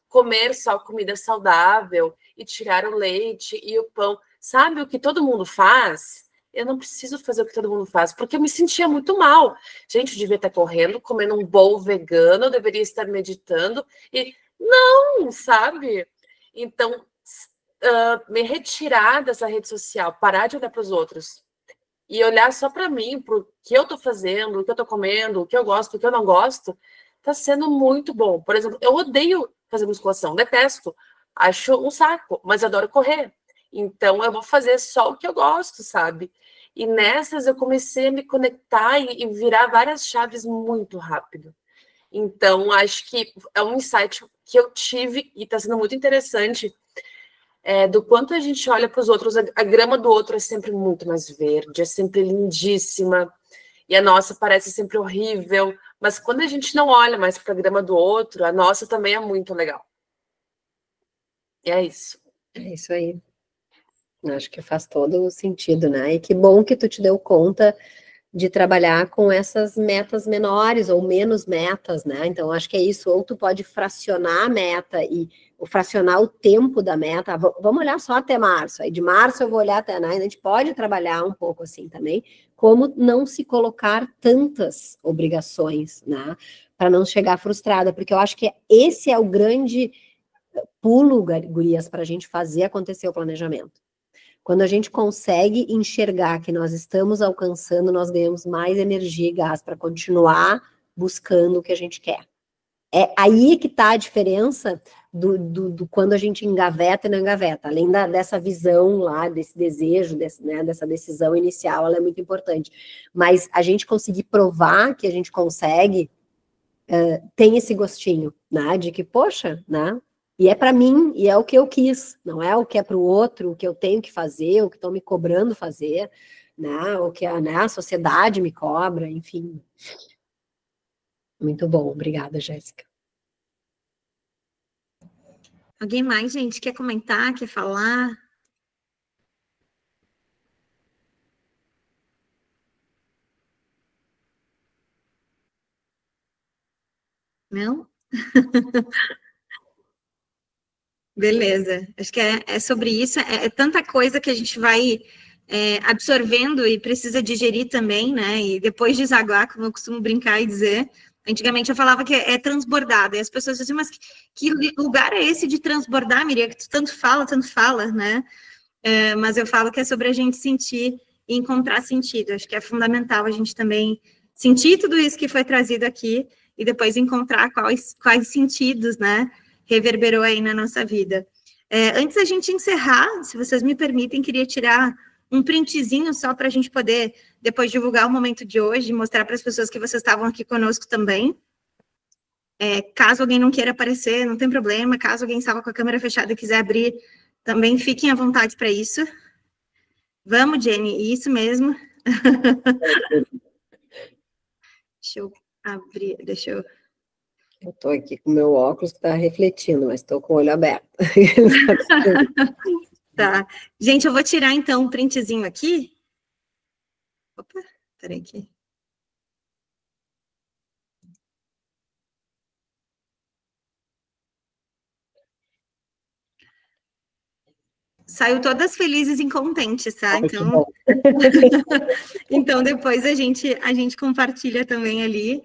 comer só comida saudável e tirar o leite e o pão. Sabe o que todo mundo faz? Eu não preciso fazer o que todo mundo faz, porque eu me sentia muito mal. Gente, eu devia estar correndo, comendo um bowl vegano, eu deveria estar meditando, e não, sabe? Então, me retirar dessa rede social, parar de olhar para os outros e olhar só para mim, para o que eu estou fazendo, o que eu estou comendo, o que eu gosto, o que eu não gosto, está sendo muito bom. Por exemplo, eu odeio fazer musculação, detesto, acho um saco, mas adoro correr. Então, eu vou fazer só o que eu gosto, sabe? E nessas eu comecei a me conectar e virar várias chaves muito rápido. Então, acho que é um insight que eu tive e está sendo muito interessante, do quanto a gente olha para os outros. A grama do outro é sempre muito mais verde, é sempre lindíssima, e a nossa parece sempre horrível, mas quando a gente não olha mais para a grama do outro, a nossa também é muito legal. E é isso. É isso aí. Acho que faz todo o sentido, né? E que bom que tu te deu conta de trabalhar com essas metas menores ou menos metas, né? Então, acho que é isso. Ou tu pode fracionar a meta e fracionar o tempo da meta. Vamos olhar só até março. Aí de março eu vou olhar até, né? A gente pode trabalhar um pouco assim também, como não se colocar tantas obrigações, né? Para não chegar frustrada, porque eu acho que esse é o grande pulo, gurias, para a gente fazer acontecer o planejamento. Quando a gente consegue enxergar que nós estamos alcançando, nós ganhamos mais energia e gás para continuar buscando o que a gente quer. É aí que está a diferença do quando a gente engaveta e não engaveta. Além dessa visão lá, desse desejo, dessa decisão inicial, ela é muito importante. Mas a gente conseguir provar que a gente consegue, tem esse gostinho, né? De que, poxa, né? E é para mim, e é o que eu quis, não é o que é para o outro, o que eu tenho que fazer, o que estão me cobrando fazer, né? O que a sociedade me cobra, enfim. Muito bom, obrigada, Jéssica. Alguém mais, gente, quer comentar, quer falar? Não? Beleza, acho que é sobre isso, é tanta coisa que a gente vai absorvendo e precisa digerir também, né, e depois desaguar, como eu costumo brincar e dizer. Antigamente eu falava que é transbordado, e as pessoas diziam, mas que lugar é esse de transbordar, Miriam, que tu tanto fala, né, mas eu falo que é sobre a gente sentir e encontrar sentido, acho que é fundamental a gente também sentir tudo isso que foi trazido aqui, e depois encontrar quais sentidos, né, reverberou aí na nossa vida. Antes da gente encerrar, se vocês me permitem, queria tirar um printzinho só para a gente poder depois divulgar o momento de hoje, mostrar para as pessoas que vocês estavam aqui conosco também. Caso alguém não queira aparecer, não tem problema, caso alguém estava com a câmera fechada e quiser abrir, também fiquem à vontade para isso. Vamos, Jenny, isso mesmo. Deixa eu abrir, Eu estou aqui com o meu óculos que está refletindo, mas estou com o olho aberto. Tá. Gente, eu vou tirar, então, um printzinho aqui. Opa, peraí aqui. Saiu todas felizes e contentes, tá? Então, então depois a gente compartilha também ali.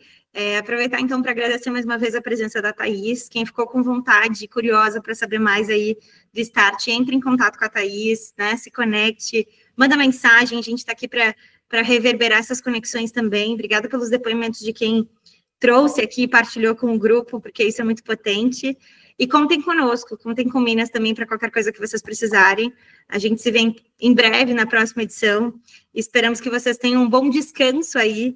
Aproveitar, então, para agradecer mais uma vez a presença da Thaís. Quem ficou com vontade, curiosa para saber mais aí do Start, entre em contato com a Thaís, né? Se conecte, manda mensagem, a gente está aqui para reverberar essas conexões também. Obrigada pelos depoimentos de quem trouxe aqui e partilhou com o grupo, porque isso é muito potente. E contem conosco, contem com Minas também para qualquer coisa que vocês precisarem. A gente se vê em breve na próxima edição. Esperamos que vocês tenham um bom descanso aí